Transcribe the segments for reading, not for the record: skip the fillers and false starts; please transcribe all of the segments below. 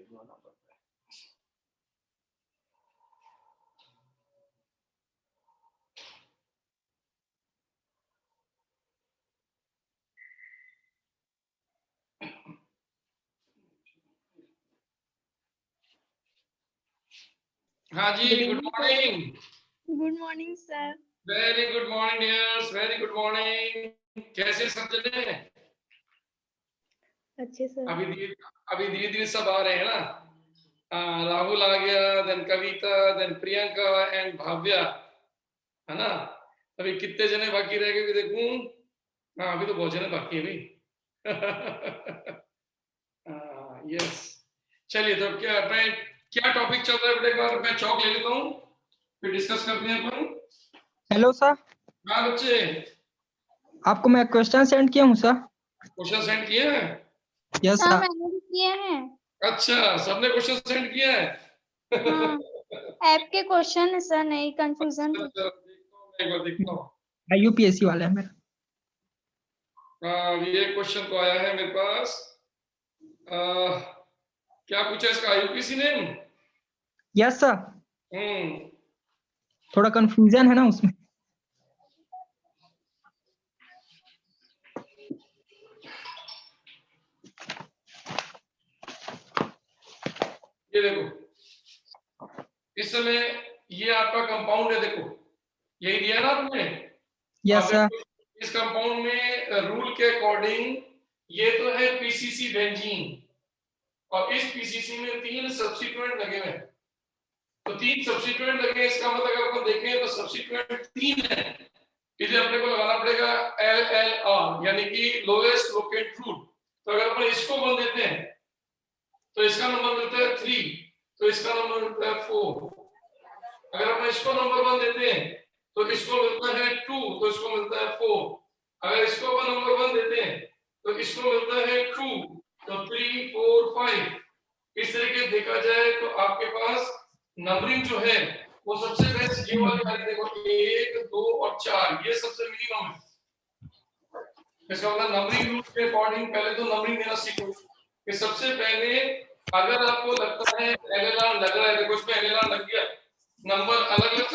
दो नंबर पे। हाँ जी, good morning. Good morning sir. Very good morning dears, very good morning. कैसे सब जने? अच्छे सर। अभी धीरे धीरे सब आ रहे हैं ना। राहुल आ गया, then Kavita, then Priyanka and Bhavya, है ना। अभी कितने जने बाकी रह गए देखूं। हाँ, अभी तो बहुत जने बाकी है भाई। यस, चलिए तो क्या टॉपिक चल रहा है बेटे? एक बार मैं चौक ले लेता हूँ, फिर डिस्कस करते हैं अपन। Hello sir. हाँ बच्चे, आपको मैं क्वेश्चन सेंड किया हूँ सर। क्वेश्चन सेंड किए हैं? यस हाँ सर। मैंने भी किए हैं। अच्छा, सबने क्वेश्चन सेंड किया है? हाँ, ऐप के क्वेश्चन है सर, नहीं कंफ्यूजन था। देखता हूँ। यूपीएससी वाला है मेरा। ये क्वेश्चन तो आया है मेरे पास। क्या पूछा इसका? UPC name? Yes sir. थोड़ा कंफ्यूजन है ना उसमें। ये देखो, इस समय ये आपका कंपाउंड है, देखो यही दिया ना आपने। Yes sir. इस कंपाउंड में रूल के अकॉर्डिंग ये तो है पीसीसी बेंजीन, और इस पीसीसी में 3 सब्स्टिट्यूएंट लगे हुए हैं। तो 3 सब्स्टिट्यूएंट लगे, इसका मतलब अगर अपन देखें तो सब्स्टिट्यूएंट 3 है। इसे अपने को लगाना पड़ेगा LLR, यानी कि लोएस्ट लोकेट रूट। तो अगर अपन इसको 1 देते हैं तो इसका नंबर मिलता है 3, तो इसका नंबर मिलता है 4। अगर अपन इसको नंबर 1 देते हैं तो इसको मिलता है 2, तो इसको मिलता है 4। अगर इसको अपन नंबर 1 देते हैं तो इसको मिलता है 2, तो 3, 4, 5। इस तरीके देखा जाए तो आपके पास नंबरिंग जो है वो सबसे बेस्ट ये वाली है। देखो 1, 2 और 4, ये सबसे मिनिमम है। इसका मतलब नंबरिंग रूल के अकॉर्डिंग पहले तो नंबरिंग देना सीखो कि सबसे पहले अगर आपको लगता है एलएलआर लग रहा है, देखो इसमें एलएलआर लग गया, नंबर अलग-अलग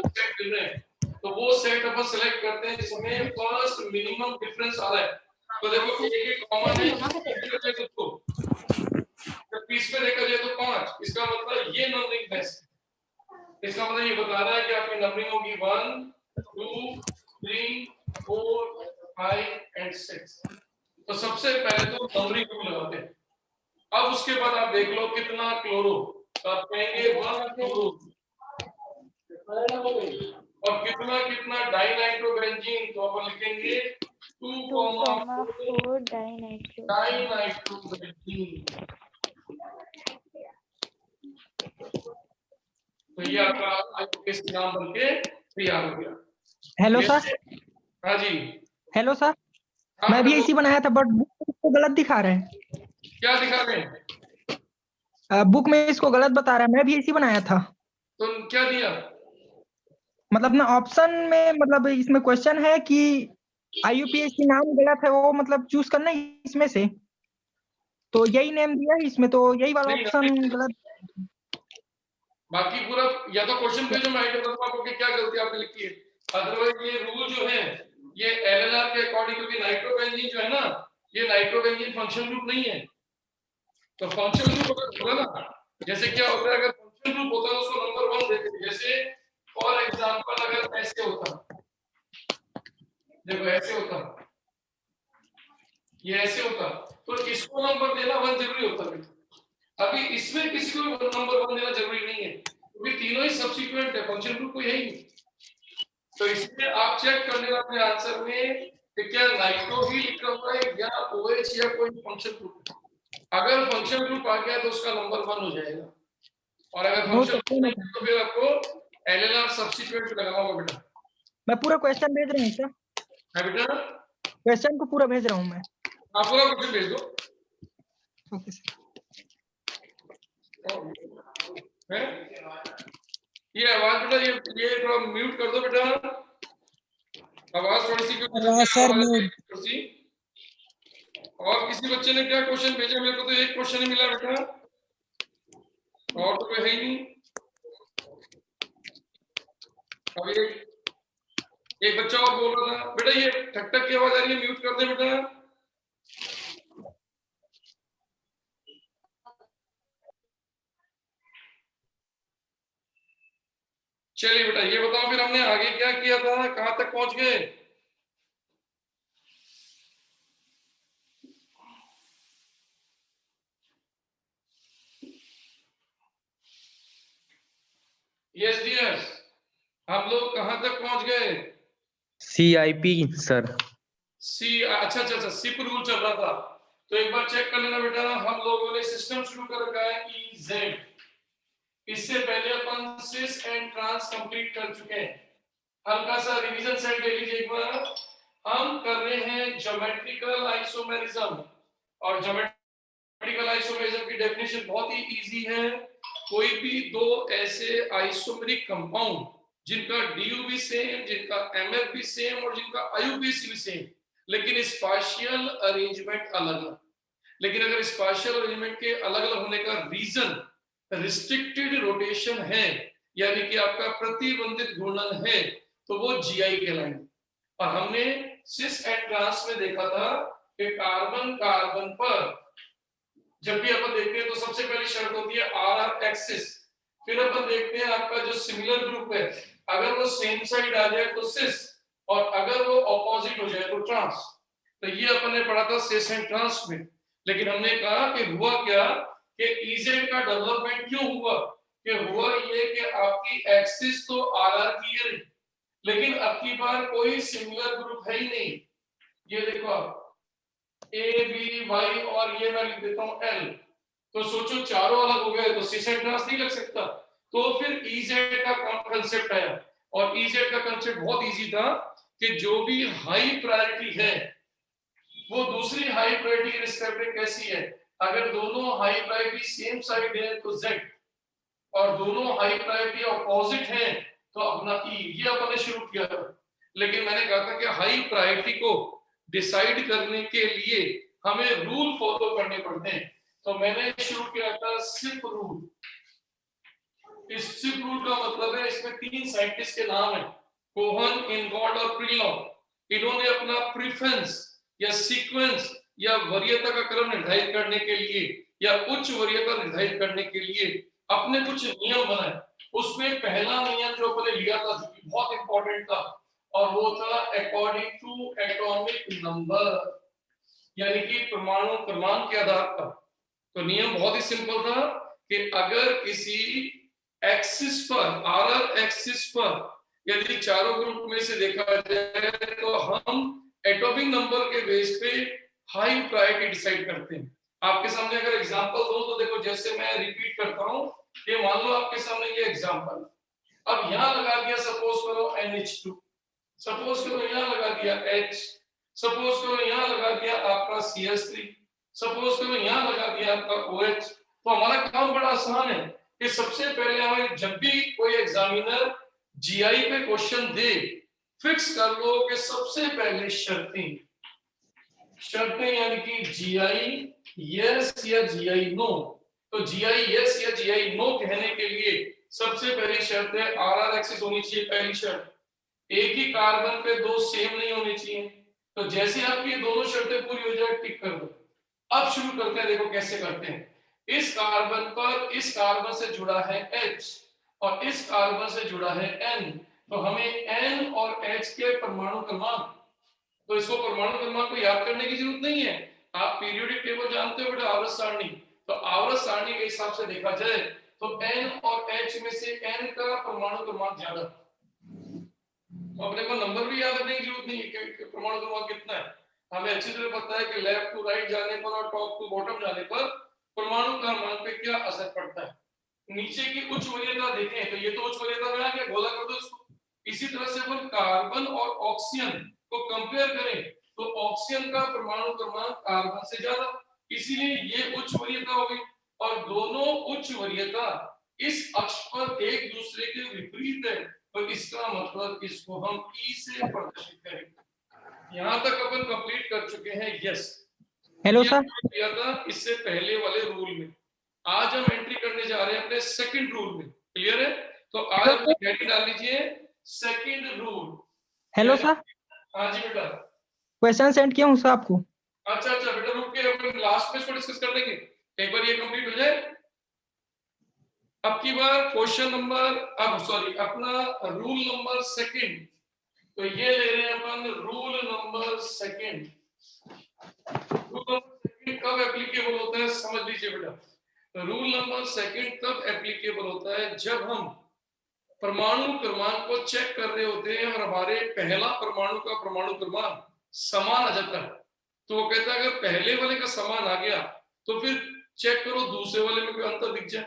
सेट मिल रहे हैं, तो वो सेट अपन सेलेक्ट करते हैं जिसमें फर्स्ट मिनिमम डिफरेंस आ रहा है। तो देखो एक कॉमन है तो 20 में देखा जाए तो 5, इसका मतलब ये नंबरिंग बेस्ट। इसका मतलब ये बता रहा है कि आपकी नंबरिंग होगी 1, 2, 3, 4, 5 एंड 6। तो सबसे पहले तो नंबरिंग रूल लगाते हैं। अब उसके बाद आप देख लो कितना क्लोरो, तो आप कहेंगे 1 क्लोरो, और कितना कितना डाइनाइट्रोबेंजीन, तो अपन लिखेंगे 2,4 डाइनाइट्रोबेंजीन। तो ये आपका आईयूपीएसी नाम बनके तैयार हो गया। Hello sir. हाँ जी। Hello sir. मैं भी इसी बनाया था, बट बुक को गलत दिखा रहे हैं। क्या दिखा रहे हैं? बुक में इसको गलत बता रहा है। मैं भी इसी बनाया था। तो क्या दिया? मतलब ना ऑप्शन में, मतलब इसमें क्वेश्चन है कि आईयूपीएसी नाम गलत है, वो मतलब चूज करना है इसमें से, तो यही नेम दिया है इसमें, तो यही वाला ऑप्शन गलत। बाकी पूरा या तो क्वेश्चन पे जो मैं आइडिया बताऊं आपको कि क्या गलती आपने लिखी है। अदरवाइज ये रूल जो है ये एलएलआर के अकॉर्डिंग, क्योंकि नाइट्रोबेंजीन जो है ना, ये नाइट्रोबेंजीन फंक्शन ग्रुप नहीं है। तो फंक्शन ग्रुप अगर होगा ना, जैसे क्या होता है अगर फंक्शन ग्रुप होता है तो उसको नंबर 1 देते हैं। जैसे फॉर एग्जांपल अगर ऐसे होता, देखो ऐसे होता, ये ऐसे होता, तो इसको नंबर देना 1 जरूरी होता है। अभी इसमें किसी को नंबर 1 देना जरूरी नहीं है, क्योंकि तीनों ही सब्स्टिट्यूएंट है, फंक्शन ग्रुप कोई है ही नहीं। तो इसमें आप चेक कर लेना अपने आंसर में कि क्या नाइट्रो ही लिखा हुआ है या ओएच या कोई फंक्शन ग्रुप। अगर फंक्शन ग्रुप आ गया तो उसका नंबर 1 हो जाएगा, और अगर फंक्शन ग्रुप नहीं है तो फिर आपको एलएलआर सब्स्टिट्यूएंट लगाना होगा बेटा। मैं पूरा क्वेश्चन भेज रहा हूँ सर। है बेटा, क्वेश्चन को पूरा भेज रहा हूँ मैं। आप पूरा क्वेश्चन भेज दो। Okay sir. है ये आवाज बेटा, ये थोड़ा म्यूट कर दो बेटा, आवाज थोड़ी सी सर और किसी बच्चे ने क्या क्वेश्चन भेजा? मेरे को तो एक क्वेश्चन ही मिला बेटा। और तो कोई है ही नहीं। अभी एक बच्चा और बोल रहा था, बेटा ये ठक ठक की आवाज आ रही है, म्यूट कर दे बेटा। चलिए बेटा ये बताओ फिर हमने आगे क्या किया था, कहां तक पहुंच गए? यस डियर, हम लोग कहां तक पहुंच गए? CIP sir. अच्छा अच्छा अच्छा, सिप रूल चल रहा था। तो एक बार चेक कर लेना बेटा, हम लोगों ने सिस्टम शुरू कर रखा है EZ। इससे पहले अपन सिस एंड ट्रांस कंप्लीट कर चुके हैं। हल्का सा रिवीजन सेट ले लीजिए एक बार। हम कर रहे हैं ज्योमेट्रिकल आइसोमेरिज्म, और ज्योमेट्रिकल आइसोमेरिज्म की डेफिनेशन बहुत ही इजी है। कोई भी दो ऐसे आइसोमेरिक कंपाउंड जिनका DU भी सेम, जिनका MF भी सेम और जिनका IUPAC भी सेम, लेकिन स्पाशियल अरेंजमेंट अलग अलग। लेकिन अगर स्पाशियल अरेंजमेंट के अलग अलग होने का रीजन रिस्ट्रिक्टेड रोटेशन है, यानी कि आपका प्रतिबंधित घूर्णन है, तो वो GI कहलाएंगे। और हमने सिस एंड ट्रांस में देखा था कि कार्बन कार्बन पर जब भी अपन देखते हैं तो सबसे पहली शर्त होती है RR एक्सिस। फिर अपन देखते हैं आपका जो सिमिलर ग्रुप है, अगर वो सेम साइड आ जाए तो सिस, और अगर वो ऑपोजिट हो जाए तो ट्रांस। तो ये अपन ने पढ़ा था सिस एंड ट्रांस में। लेकिन हमने कहा कि हुआ क्या कि EZ का डेवलपमेंट क्यों हुआ, कि हुआ ये कि आपकी एक्सिस तो RR की है, लेकिन अब की बार कोई सिमिलर ग्रुप है ही नहीं। ये देखो आप ABY और ये मैं लिख देता हूं L। तो सोचो चारों अलग हो गए तो सिस एंड ट्रांस नहीं लग सकता। तो फिर EZ का कंसेप्ट आया, और EZ का कंसेप्ट बहुत इजी था कि जो भी हाई प्रायोरिटी है वो दूसरी हाई प्रायोरिटी के रिस्पेक्ट में कैसी है। अगर दोनों हाई प्रायोरिटी सेम साइड है तो Z, और दोनों हाई प्रायोरिटी अपोजिट हैं तो अपना E। ये अपन ने शुरू किया था। लेकिन मैंने कहा था कि हाई प्रायोरिटी को डिसाइड करने के लिए हमें रूल फॉलो करने पड़ते हैं। तो मैंने शुरू किया था सिप रूल। इस सिप रूल का मतलब है, इसमें 3 साइंटिस्ट के नाम है, कोहन, इनगॉर्ड और प्रिलॉन। इन्होंने अपना प्रेफरेंस या सीक्वेंस या वरीयता का क्रम निर्धारित करने के लिए या उच्च वरीयता निर्धारित करने के लिए अपने कुछ नियम बनाए। उसमें पहला नियम जो अपने लिया था, जो कि बहुत इंपॉर्टेंट था, और वो था अकॉर्डिंग टू एटॉमिक नंबर, यानी कि परमाणु क्रमांक के आधार पर। तो नियम बहुत ही सिंपल था कि अगर किसी एक्सिस पर, RR एक्सिस पर, यदि चारों ग्रुप में से देखा जाए तो हम एटॉमिक नंबर के बेस पे हाई प्रायोरिटी डिसाइड करते हैं। आपके सामने अगर एग्जांपल दो तो देखो, जैसे मैं रिपीट करता हूं, ये मान लो आपके सामने ये एग्जांपल। अब यहां लगा दिया सपोज करो NH2, सपोज करो यहां लगा दिया H, सपोज करो यहां लगा दिया आपका CH3, सपोज करो यहां लगा दिया आपका OH। तो हमारा काम बड़ा आसान है कि सबसे पहले हमें जब भी कोई एग्जामिनर GI पे क्वेश्चन दे, फिक्स कर लो कि सबसे पहले शर्तें यानी कि GI यस या GI नो। तो GI यस या GI नो कहने के लिए सबसे पहली शर्त है RR एक्सिस होनी चाहिए। पहली शर्त, एक ही कार्बन पे दो सेम नहीं होने चाहिए। तो जैसे आपकी दोनों शर्तें पूरी हो जाए, टिक कर दो। अब शुरू करते हैं, देखो कैसे करते हैं। इस कार्बन पर इस कार्बन से जुड़ा है H और इस कार्बन से जुड़ा है N, तो हमें N और H के परमाणु क्रमांक, तो इसको परमाणु क्रमांक को याद करने की जरूरत नहीं है। आप पीरियोडिक टेबल जानते हो बेटा, आवर्त सारणी। तो आवर्त सारणी के हिसाब से देखा जाए तो N और H में से N का परमाणु क्रमांक ज्यादा। तो अपने को नंबर भी याद रखने की जरूरत नहीं है कि परमाणु क्रमांक कितना है। हमें अच्छी तरह पता है कि लेफ्ट टू राइट जाने पर और टॉप टू बॉटम जाने पर परमाणु क्रमांक पे क्या असर पड़ता है। नीचे की उच्च वरीयता देखें तो ये तो उच्च वरीयता में आ गया, गोला कर दो इसको। इसी तरह से अपन कार्बन और ऑक्सीजन को कंपेयर करें तो ऑक्सीजन का परमाणु क्रमांक कार्बन से ज्यादा, इसीलिए ये उच्च वरीयता हो गई। और दोनों उच्च वरीयता इस अक्ष पर एक दूसरे के विपरीत है, तो इसका मतलब इसको हम E से प्रदर्शित करेंगे। यहां तक अपन कंप्लीट कर चुके हैं। यस, हेलो सर, किया था इससे पहले वाले रूल में। आज हम एंट्री करने जा रहे हैं अपने सेकंड रूल में, क्लियर है? तो आज अपनी हेडिंग डाल लीजिए सेकंड रूल। हेलो सर, हाँ जी बेटा। क्वेश्चन सेंड किया हूँ सर आपको। अच्छा अच्छा बेटा, रुक के अपन लास्ट में इसको डिस्कस कर लेंगे, एक बार ये कंप्लीट हो जाए। अब की बार क्वेश्चन नंबर, अब सॉरी अपना रूल नंबर सेकंड, तो ये ले रहे हैं अपन rule number second. Rule number second कब एप्लीकेबल होता है समझ लीजिए बेटा। रूल नंबर सेकंड तब एप्लीकेबल होता है जब हम परमाणु क्रमांक को चेक कर रहे होते हैं और हमारे पहला परमाणु का परमाणु क्रमांक समान आ जाता है। तो वो कहता है अगर पहले वाले का समान आ गया तो फिर चेक करो दूसरे वाले में कोई अंतर दिख जाए,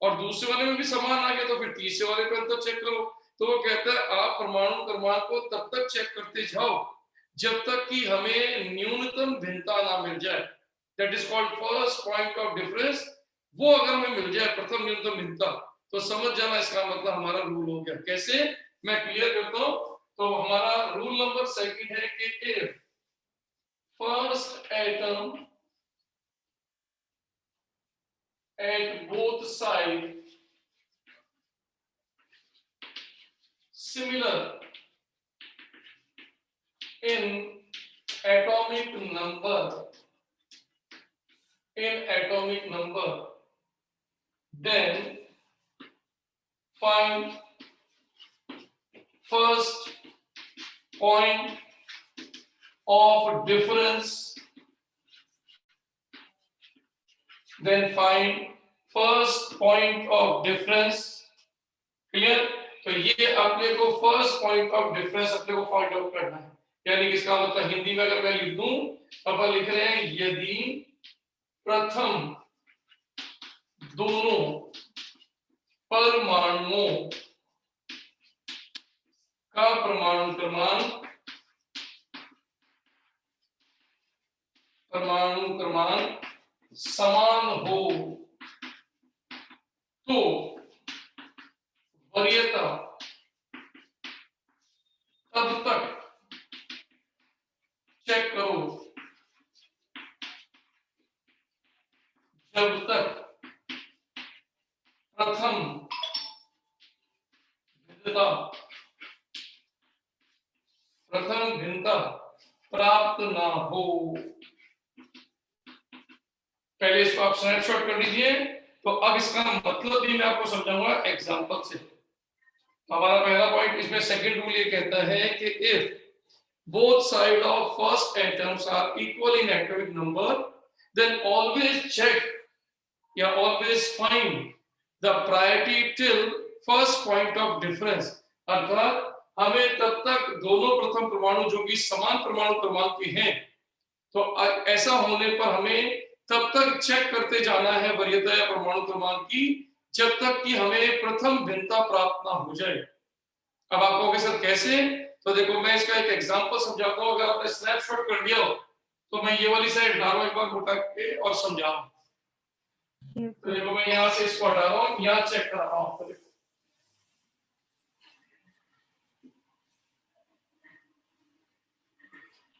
और दूसरे वाले में भी समान आ गया तो फिर तीसरे वाले पे अंतर चेक करो। तो वो कहता है आप परमाणु क्रमांक को तब तक चेक करते जाओ जब तक कि हमें न्यूनतम भिन्नता ना मिल जाए, that is called first point of difference. वो अगर हमें मिल जाए प्रथम न्यूनतम भिन्नता, तो समझ जाना इसका मतलब हमारा रूल हो गया। कैसे, मैं क्लियर करता हूं। तो हमारा रूल नंबर सेकंड है कि if first atom at both sides similar in atomic number, then find first point of difference, then find first point of difference, clear? तो ये अपने को फर्स्ट पॉइंट ऑफ डिफरेंस अपने को फाइंड आउट करना है। यानी कि इसका मतलब हिंदी में अगर मैं लिख दूं तो अपन लिख रहे हैं यदि प्रथम दोनों परमाणुओं का परमाणु क्रमांक समान हो तो वरीयता तब तक चेक करो जब तक प्रथम भिन्नता प्राप्त ना हो। पहले इसको आप स्नैपशॉट कर लीजिए। तो अब इसका मतलब भी मैं आपको समझाऊंगा एग्जांपल से। हमारा पहला पॉइंट इसमें सेकंड रूल ये कहता है कि if both side of first atoms are equal in atomic number, then always check या always find the priority till first point of difference। अर्थात हमें तब तक दोनों प्रथम परमाणु जो कि समान परमाणु क्रमांक के हैं, तो ऐसा होने पर हमें तब तक चेक करते जाना है वरीयता या परमाणु क्रमांक की जब तक कि हमें प्रथम भिन्नता प्राप्त ना हो जाए। अब आप कहोगे सर कैसे? तो देखो मैं इसका एक एग्जांपल समझाता हूं। अगर आपने स्नैपशॉट कर लिया हो तो मैं ये वाली साइड हटा रहा हूं एक बार मोटा के और समझा रहा हूं। तो देखो मैं यहां से इसको हटा रहा हूं, यहां चेक कर रहा हूं। देखो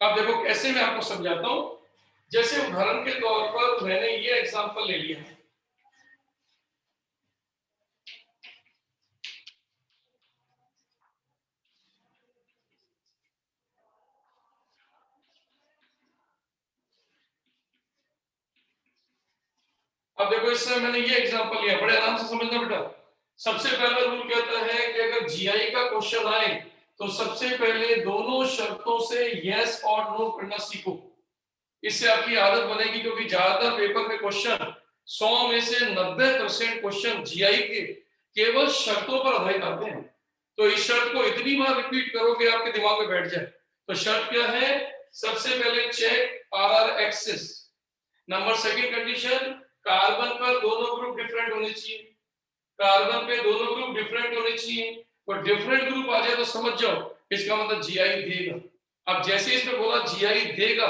अब देखो कैसे मैं आपको समझाता हूं। जैसे उदाहरण के तौर पर मैंने ये एग्जांपल ले लिया है। अब देखो इसमें मैंने ये एग्जांपल लिया, बड़े आराम से समझना बेटा। सबसे पहला रूल कहता है कि अगर जीआई का क्वेश्चन आए तो सबसे पहले दोनों शर्तों से यस और नो करना सीखो। इससे आपकी आदत बनेगी, क्योंकि ज्यादातर पेपर में क्वेश्चन 100 में से 90% क्वेश्चन जीआई के केवल शर्तों पर आधारित आते हैं। तो इस शर्त को इतनी बार रिपीट करोगे आपके दिमाग में बैठ जाए। तो शर्त क्या है? सबसे पहले check RR axis. Number second condition, carbon पर दोनों ग्रुप डिफरेंट होने चाहिए। कार्बन पे दोनों ग्रुप डिफरेंट होने चाहिए। और डिफरेंट ग्रुप आ जाए तो समझ जाओ इसका मतलब जीआई देगा। अब जैसे इसमें बोला जीआई देगा,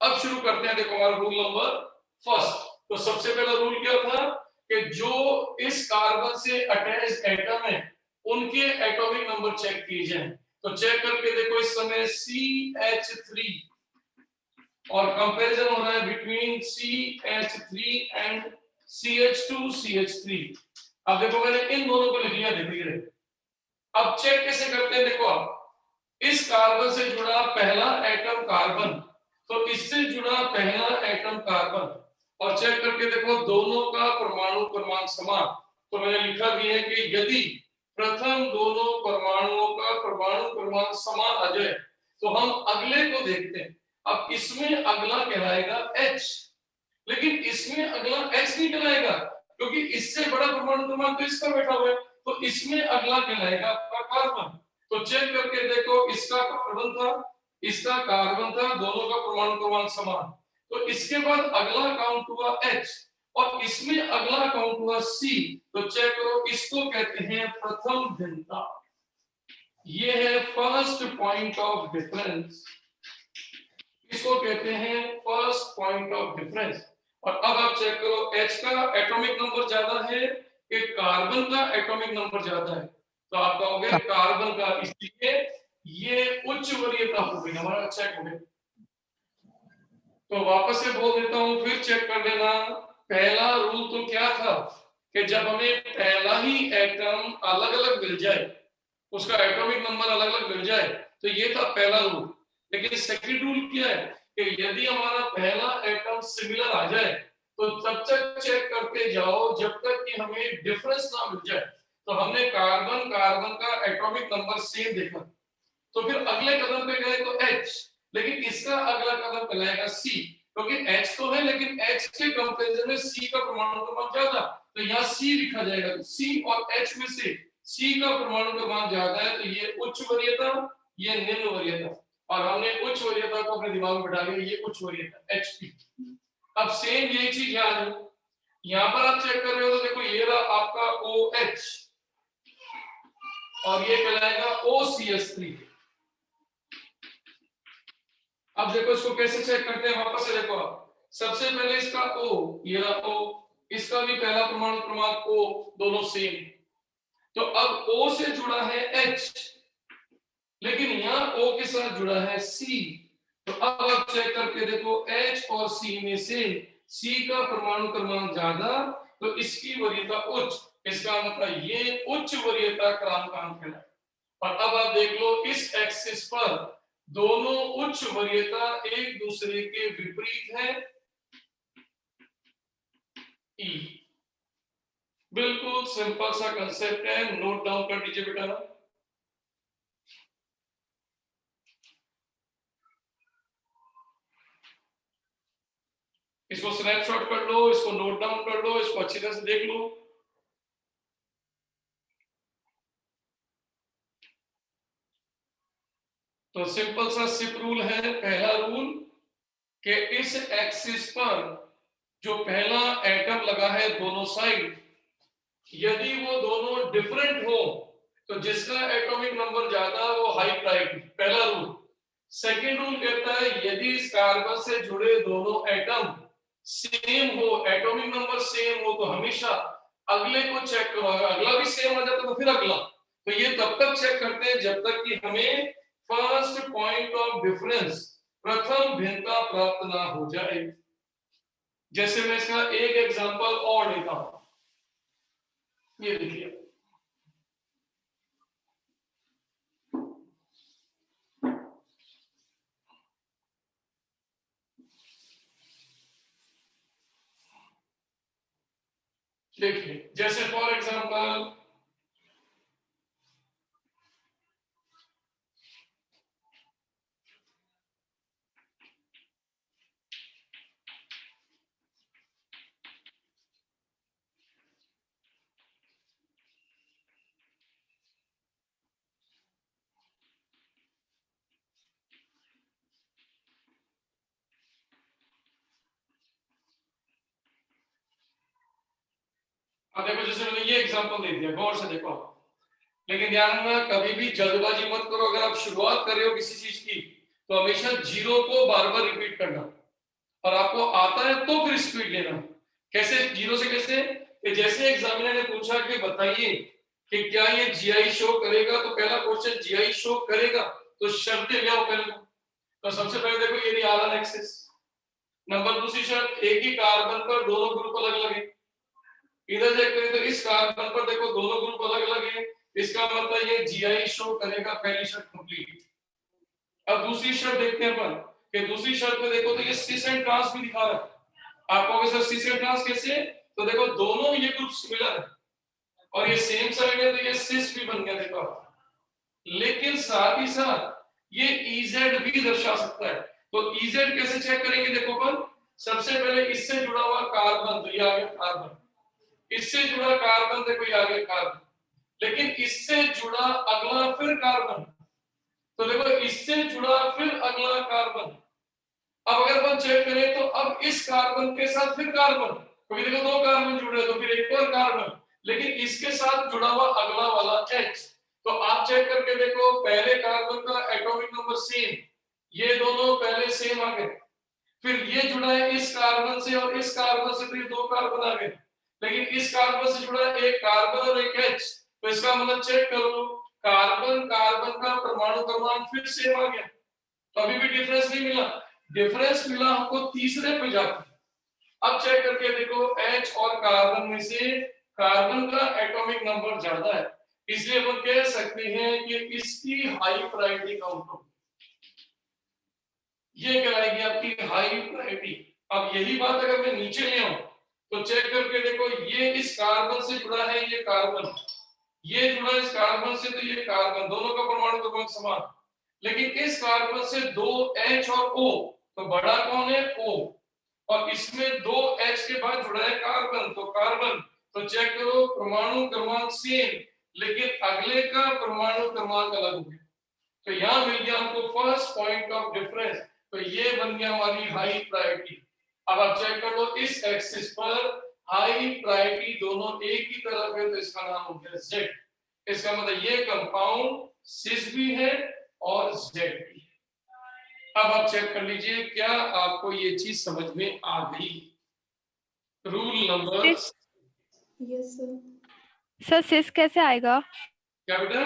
अब शुरू करते हैं। देखो हमारा रूल नंबर फर्स्ट। तो सबसे पहला रूल क्या था कि जो इस कार्बन से अटैच एटम है उनके एटॉमिक नंबर चेक किए जाएं। तो चेक करके देखो इस समय CH3 और कंपैरिजन हो रहा है between CH3 and CH2 CH3। अब देखो मैंने इन दोनों को लिख लिया धीरे। अब चेक कैसे करते हैं, देखो आप इस कार्बन से जुड़ा पहला एटम कार्बन, तो इससे जुड़ा पहला एटम कार्बन, और चेक करके देखो दोनों का परमाणु क्रमांक समान। तो मैंने लिखा भी है कि यदि प्रथम दोनों परमाणुओं का परमाणु क्रमांक समान आ जाए तो हम अगले को देखते हैं। अब इसमें अगला कहलाएगा H, लेकिन इसमें अगला H नहीं कहलाएगा क्योंकि इससे बड़ा परमाणु क्रमांक तो इसका बैठा हुआ है, तो इसमें अगला कहलाएगा आपका कार्बन। तो चेक करके देखो इसका कार्बन था, इसका कार्बन था, दोनों का परमाणु क्रमांक समान। तो इसके बाद अगला काउंट हुआ H और इसमें अगला काउंट हुआ C। तो चेक करो, इसको कहते हैं प्रथम भिन्नता। ये है फर्स्ट पॉइंट ऑफ डिफरेंस, इसको कहते हैं फर्स्ट पॉइंट ऑफ डिफरेंस। और अब आप चेक करो H का एटॉमिक नंबर ज्यादा है कि कार्बन का एटॉमिक नंबर ज्यादा है, तो आप कहोगे कार्बन का, इसलिए ये उच्च वरीयता हो गई हमारा, चेक हो गया। तो वापस से बोल देता हूं, फिर चेक कर लेना। पहला रूल तो क्या था कि जब हमें पहला ही एटम अलग अलग मिल जाए, उसका एटॉमिक नंबर अलग अलग मिल जाए, तो ये था पहला रूल। लेकिन सेकंड रूल क्या है कि यदि हमारा पहला एटम सिमिलर आ जाए तो तब तक चेक करते जाओ जब तक कि हमें डिफरेंस ना मिल जाए। तो हमने कार्बन कार्बन का एटॉमिक नंबर सेम देखा, तो फिर अगले कदम पे गए तो H, लेकिन इसका अगला कदम कहलाएगा C, क्योंकि H तो है लेकिन H के कंपैरिजन में C का परमाणु क्रमांक ज्यादा, तो यहाँ C लिखा जाएगा। तो C और H में से C का परमाणु क्रमांक ज्यादा है, तो ये उच्च वरीयता, ये निम्न वरीयता, और हमने उच्च वरीयता को अपने दिमाग में बिठा लिया, ये उच्च वरीयता Hp। अब सेम यही चीज यहाँ पर आप चेक कर रहे हो तो देखो ये रहा आपका OH और ये कहलाएगा OCH3। अब देखो इसको कैसे चेक करते हैं, वापस से देखो आप, सबसे पहले इसका O, ये रहा O, इसका भी पहला परमाणु क्रमांक O, दोनों सेम। तो अब O से जुड़ा है H, लेकिन यहाँ O के साथ जुड़ा है C। तो अब आप चेक करके देखो H और C में से C का परमाणु क्रमांक ज्यादा, तो इसकी वरीयता उच्च, इसका मतलब ये उच्च वरीयता क्रमांक है। और अब आप देख लो इस एक्सिस पर दोनों उच्च वरीयता एक दूसरे के विपरीत है, E। बिल्कुल सिंपल सा कंसेप्ट है, नोट डाउन कर दीजिए बेटा। इसको स्नैपशॉट कर लो, इसको नोट डाउन कर लो, इसको अच्छी तरह से देख लो। तो सिंपल सा सिप रूल है, पहला रूल कि इस एक्सिस पर जो पहला एटम लगा है दोनों साइड, यदि वो दोनों डिफरेंट हो तो जिसका एटॉमिक नंबर ज्यादा वो हाई प्रायोरिटी, पहला रूल। सेकेंड रूल कहता है यदि इस कार्बन से जुड़े दोनों एटम सेम हो, एटॉमिक नंबर सेम हो, तो हमेशा अगले को चेक करो, अगला भी सेम आ जाता तो फिर अगला। तो ये तब तक चेक करते हैं जब तक कि हमें फर्स्ट पॉइंट ऑफ डिफरेंस, प्रथम भिन्नता प्राप्त ना हो जाए। जैसे मैं इसका एक एग्जांपल और लेता हूं, ये देखिए, देखिए जैसे फॉर एग्जांपल अब देखो, जैसे मैंने ये एग्जांपल दे दिया, गौर से देखो, लेकिन ध्यान रखना कभी भी जल्दबाजी मत करो। अगर आप शुरुआत कर रहे हो किसी चीज की तो हमेशा जीरो को बार बार रिपीट करना, और आपको आता है तो फिर स्पीड लेना। कैसे जीरो से, कैसे कि जैसे एग्जामिनर ने पूछा कि बताइए कि क्या ये जीआई शो करेगा, तो पहला क्वेश्चन जीआई शो करेगा, तो शर्तें ले आओ पहले। तो सबसे पहले देखो ये आर एक्सिस, नंबर दूसरी शर्त एक ही कार्बन पर दोनों ग्रुप अलग अलग है, इधर चेक करें तो इस कार्बन पर देखो दोनों ग्रुप अलग अलग है, इसका मतलब ये GI शो करेगा पहली शर्त कंप्लीट। अब दूसरी शर्त देखते हैं अपन कि दूसरी शर्त में देखो तो ये सिस एंड ट्रांस भी दिखा रहा है आपको। सर सिस एंड ट्रांस कैसे? तो देखो दोनों ये ग्रुप सिमिलर है और ये सेम साइड है तो ये सिस भी बन गया देखो। लेकिन साथ ही साथ ये EZ भी दर्शा सकता है। तो EZ कैसे चेक करेंगे देखो अपन, सबसे पहले इससे जुड़ा हुआ कार्बन, तो ये आ गया कार्बन, इससे जुड़ा कार्बन देखो ये आ गया कार्बन, लेकिन इससे जुड़ा अगला फिर कार्बन, तो देखो इससे जुड़ा फिर अगला कार्बन। अब अगर अपन चेक करें तो अब इस कार्बन के साथ फिर कार्बन, क्योंकि देखो दो कार्बन जुड़े तो फिर एक और कार्बन, लेकिन इसके साथ जुड़ा हुआ अगला वाला H। तो आप चेक करके देखो पहले कार्बन का एटॉमिक नंबर सेम, ये दोनों पहले सेम आ गए, फिर ये जुड़ा है इस कार्बन से और इस कार्बन से, तो ये दो कार्बन आ गए, लेकिन इस कार्बन से जुड़ा है एक कार्बन और एक H। तो इसका मतलब चेक करो कार्बन कार्बन का परमाणु क्रमांक फिर सेम आ गया, तो अभी भी डिफरेंस नहीं मिला, डिफरेंस मिला हमको तीसरे पे जाकर। अब चेक करके देखो H और कार्बन में से कार्बन का एटॉमिक नंबर ज्यादा है, इसलिए अपन कह सकते हैं कि इसकी हाई प्रायोरिटी कंपाउंड, ये कहलाएगी आपकी हाई प्रायोरिटी। अब यही बात अगर मैं नीचे ले आऊं तो चेक करके देखो ये इस कार्बन से जुड़ा है, ये कार्बन, ये जुड़ा इस कार्बन से, तो ये कार्बन, दोनों का परमाणु क्रमांक समान, लेकिन इस कार्बन से दो H और O, तो बड़ा कौन है O, और इसमें दो H के बाद जुड़ा है कार्बन, तो कार्बन, तो चेक करो परमाणु क्रमांक सेम, लेकिन अगले का परमाणु क्रमांक अलग हो गया, तो यहां मिल गया हमको फर्स्ट पॉइंट ऑफ डिफरेंस, तो ये बन गया हमारी हाई प्रायोरिटी। अब आप चेक कर लो इस एक्सिस पर हाई प्रायोरिटी दोनों एक ही तरफ है, तो इसका नाम हो गया Z। इसका मतलब ये कंपाउंड सिस भी है और Z भी है। अब आप चेक कर लीजिए क्या आपको ये चीज समझ में आ गई। रूल नंबर, यस सर सिस कैसे आएगा? क्या बेटा?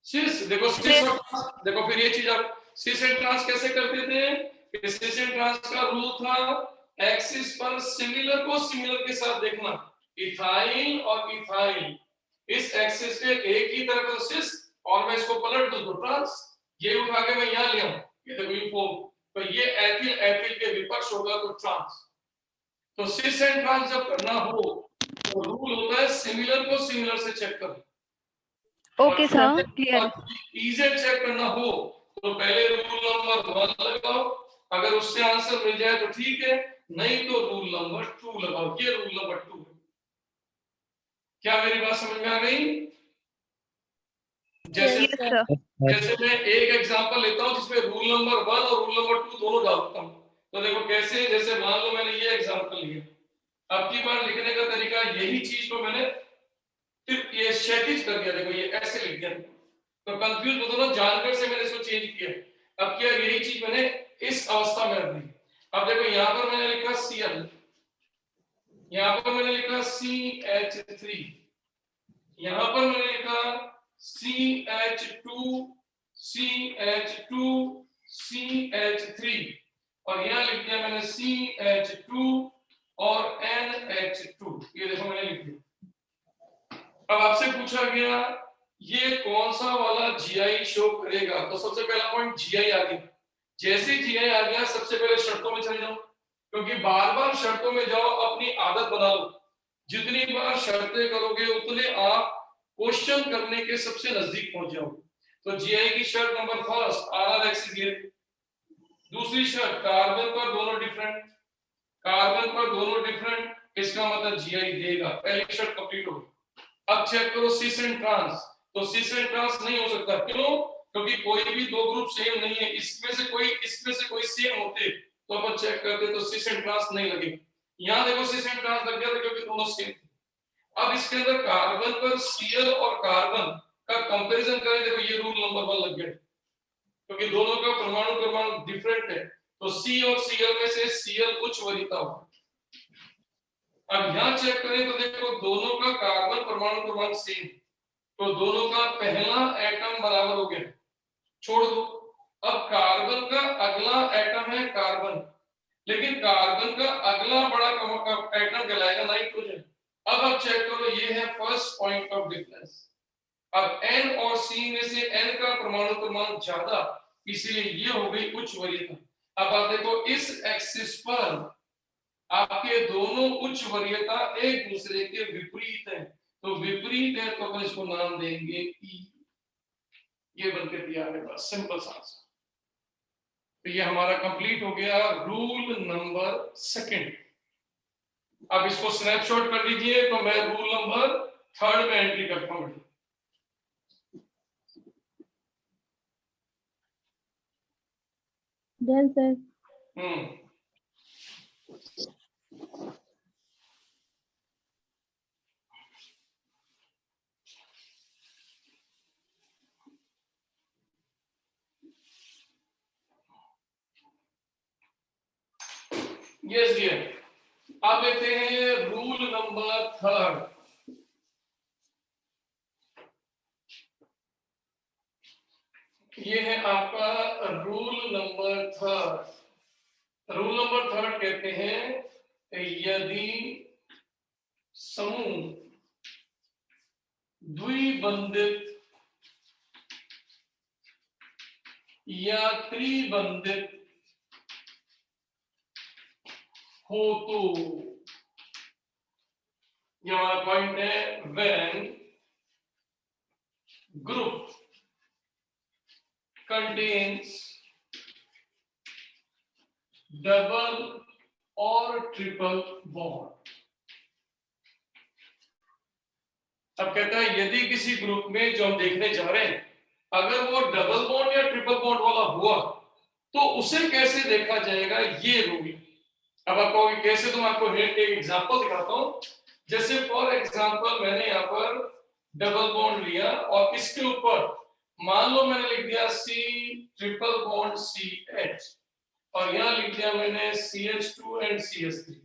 सिस देखो, सिस और ट्रांस, देखो फिर ये चीज आप सिस एंड ट्रांस कैसे करते थे? सिस एंड ट्रांस का रूल था एक्सिस पर सिमिलर को सिमिलर के साथ देखना, इथाइल और इथाइल इस एक्सिस के एक ही तरफ है सिस, और मैं इसको पलट दूं तो ट्रांस, ये उठा के मैं यहां ले आऊं, ये देखो इनको, तो ये एथिल एथिल के विपक्ष होगा तो ट्रांस। तो सिस एंड ट्रांस जब करना हो तो रूल होता है सिमिलर को सिमिलर से चेक करो। Okay sir, clear. Easy check करना हो तो पहले रूल नंबर 1 लगाओ, अगर उससे आंसर मिल जाए तो ठीक है, नहीं तो रूल नंबर 2 लगाओ। ये रूल नंबर 2 है। क्या मेरी बात समझ में आ गई? जैसे यस सर। जैसे मैं एक एग्जांपल लेता हूं जिसमें रूल नंबर 1 और रूल नंबर 2 दोनों डालता हूं, तो देखो कैसे, जैसे मान लो मैंने ये एग्जांपल लिया, अब की बार लिखने का तरीका यही चीज को मैंने फिर ये क्षैतिज कर दिया, देखो ये ऐसे लिख दिया, तो कंफ्यूज मत होना, जानकर से मैंने इसको चेंज किया। अब क्या यही चीज मैंने इस अवस्था में रख दी। अब देखो यहां पर मैंने लिखा Cl, यहां पर मैंने लिखा CH3, यहां पर मैंने लिखा CH2 CH2 CH3, और यहां लिख दिया मैंने CH2 और NH2, ये देखो मैंने लिख दिया। अब आपसे पूछा गया ये कौन सा वाला GI शो करेगा, तो सबसे पहला पॉइंट GI आ गया। जैसे GI आ गया सबसे पहले शर्तों में चले जाओ, क्योंकि बार बार शर्तों में जाओ, अपनी आदत बना लो, जितनी बार शर्तें करोगे उतने आप क्वेश्चन करने के सबसे नजदीक पहुंच जाओगे। तो GI की शर्त नंबर फर्स्ट, RR एक्सिस ये। दूसरी शर्त कार्बन पर दोनों डिफरेंट, कार्बन पर दोनों डिफरेंट, इसका मतलब GI देगा, पहली शर्त कंप्लीट हो गई। अब चेक करो सिस एंड ट्रांस, तो सिस एंड ट्रांस नहीं हो सकता, क्यों? क्योंकि कोई भी दो ग्रुप सेम नहीं है, इसमें से कोई सेम होते तो अपन चेक करते तो सिस एंड ट्रांस नहीं लगेगा। यहां देखो सिस एंड ट्रांस लग गया था क्योंकि दोनों सेम थे। अब इसके अंदर कार्बन पर Cl और कार्बन का कंपैरिजन करें, देखो ये रूल नंबर 1 लग गया, क्योंकि दोनों का परमाणु क्रमांक डिफरेंट है, तो C और Cl में से Cl उच्च वरीयता होगा। अब यहां चेक करें तो देखो दोनों का कार्बन परमाणु क्रमांक सेम, तो दोनों का पहला एटम बराबर हो गया, छोड़ दो। अब कार्बन का अगला एटम है कार्बन, लेकिन कार्बन का अगला बड़ा एटम कहलाएगा नाइट्रोजन, अब आप चेक करो, ये है फर्स्ट पॉइंट ऑफ डिफरेंस। अब N और C में से N का परमाणु क्रमांक ज्यादा, इसलिए ये हो गई उच्च वरीयता। अब आप देखो इस एक्सिस पर आपके दोनों उच्च वरीयता एक दूसरे के विपरीत है, तो विपरीत है तो अपन इसको नाम देंगे E। ये बनके तैयार है, बस सिंपल सा आंसर। तो ये हमारा कंप्लीट हो गया रूल नंबर सेकंड। अब इसको स्नैपशॉट कर लीजिए, तो मैं रूल नंबर थर्ड में एंट्री करता हूं। Done sir. Yes dear. अब लेते हैं रूल नंबर थर्ड। ये है आपका rule number third. Rule number third कहते हैं यदि समूह द्विबंधित या त्रिबंधित हो तो, ये हमारा पॉइंट है, when group contains double or triple bond। अब कहता है यदि किसी ग्रुप में जो हम देखने जा रहे हैं अगर वो डबल बॉन्ड या ट्रिपल बॉन्ड वाला हुआ तो उसे कैसे देखा जाएगा, ये रूल। अब आप कहोगे कैसे, तो मैं आपको एक एग्जांपल दिखाता हूं। जैसे फॉर एग्जांपल मैंने यहाँ पर डबल बॉन्ड लिया और इसके ऊपर मान लो मैंने लिख दिया C ट्रिपल बॉन्ड CH, और यहां लिख दिया मैंने CH2 एंड CH3,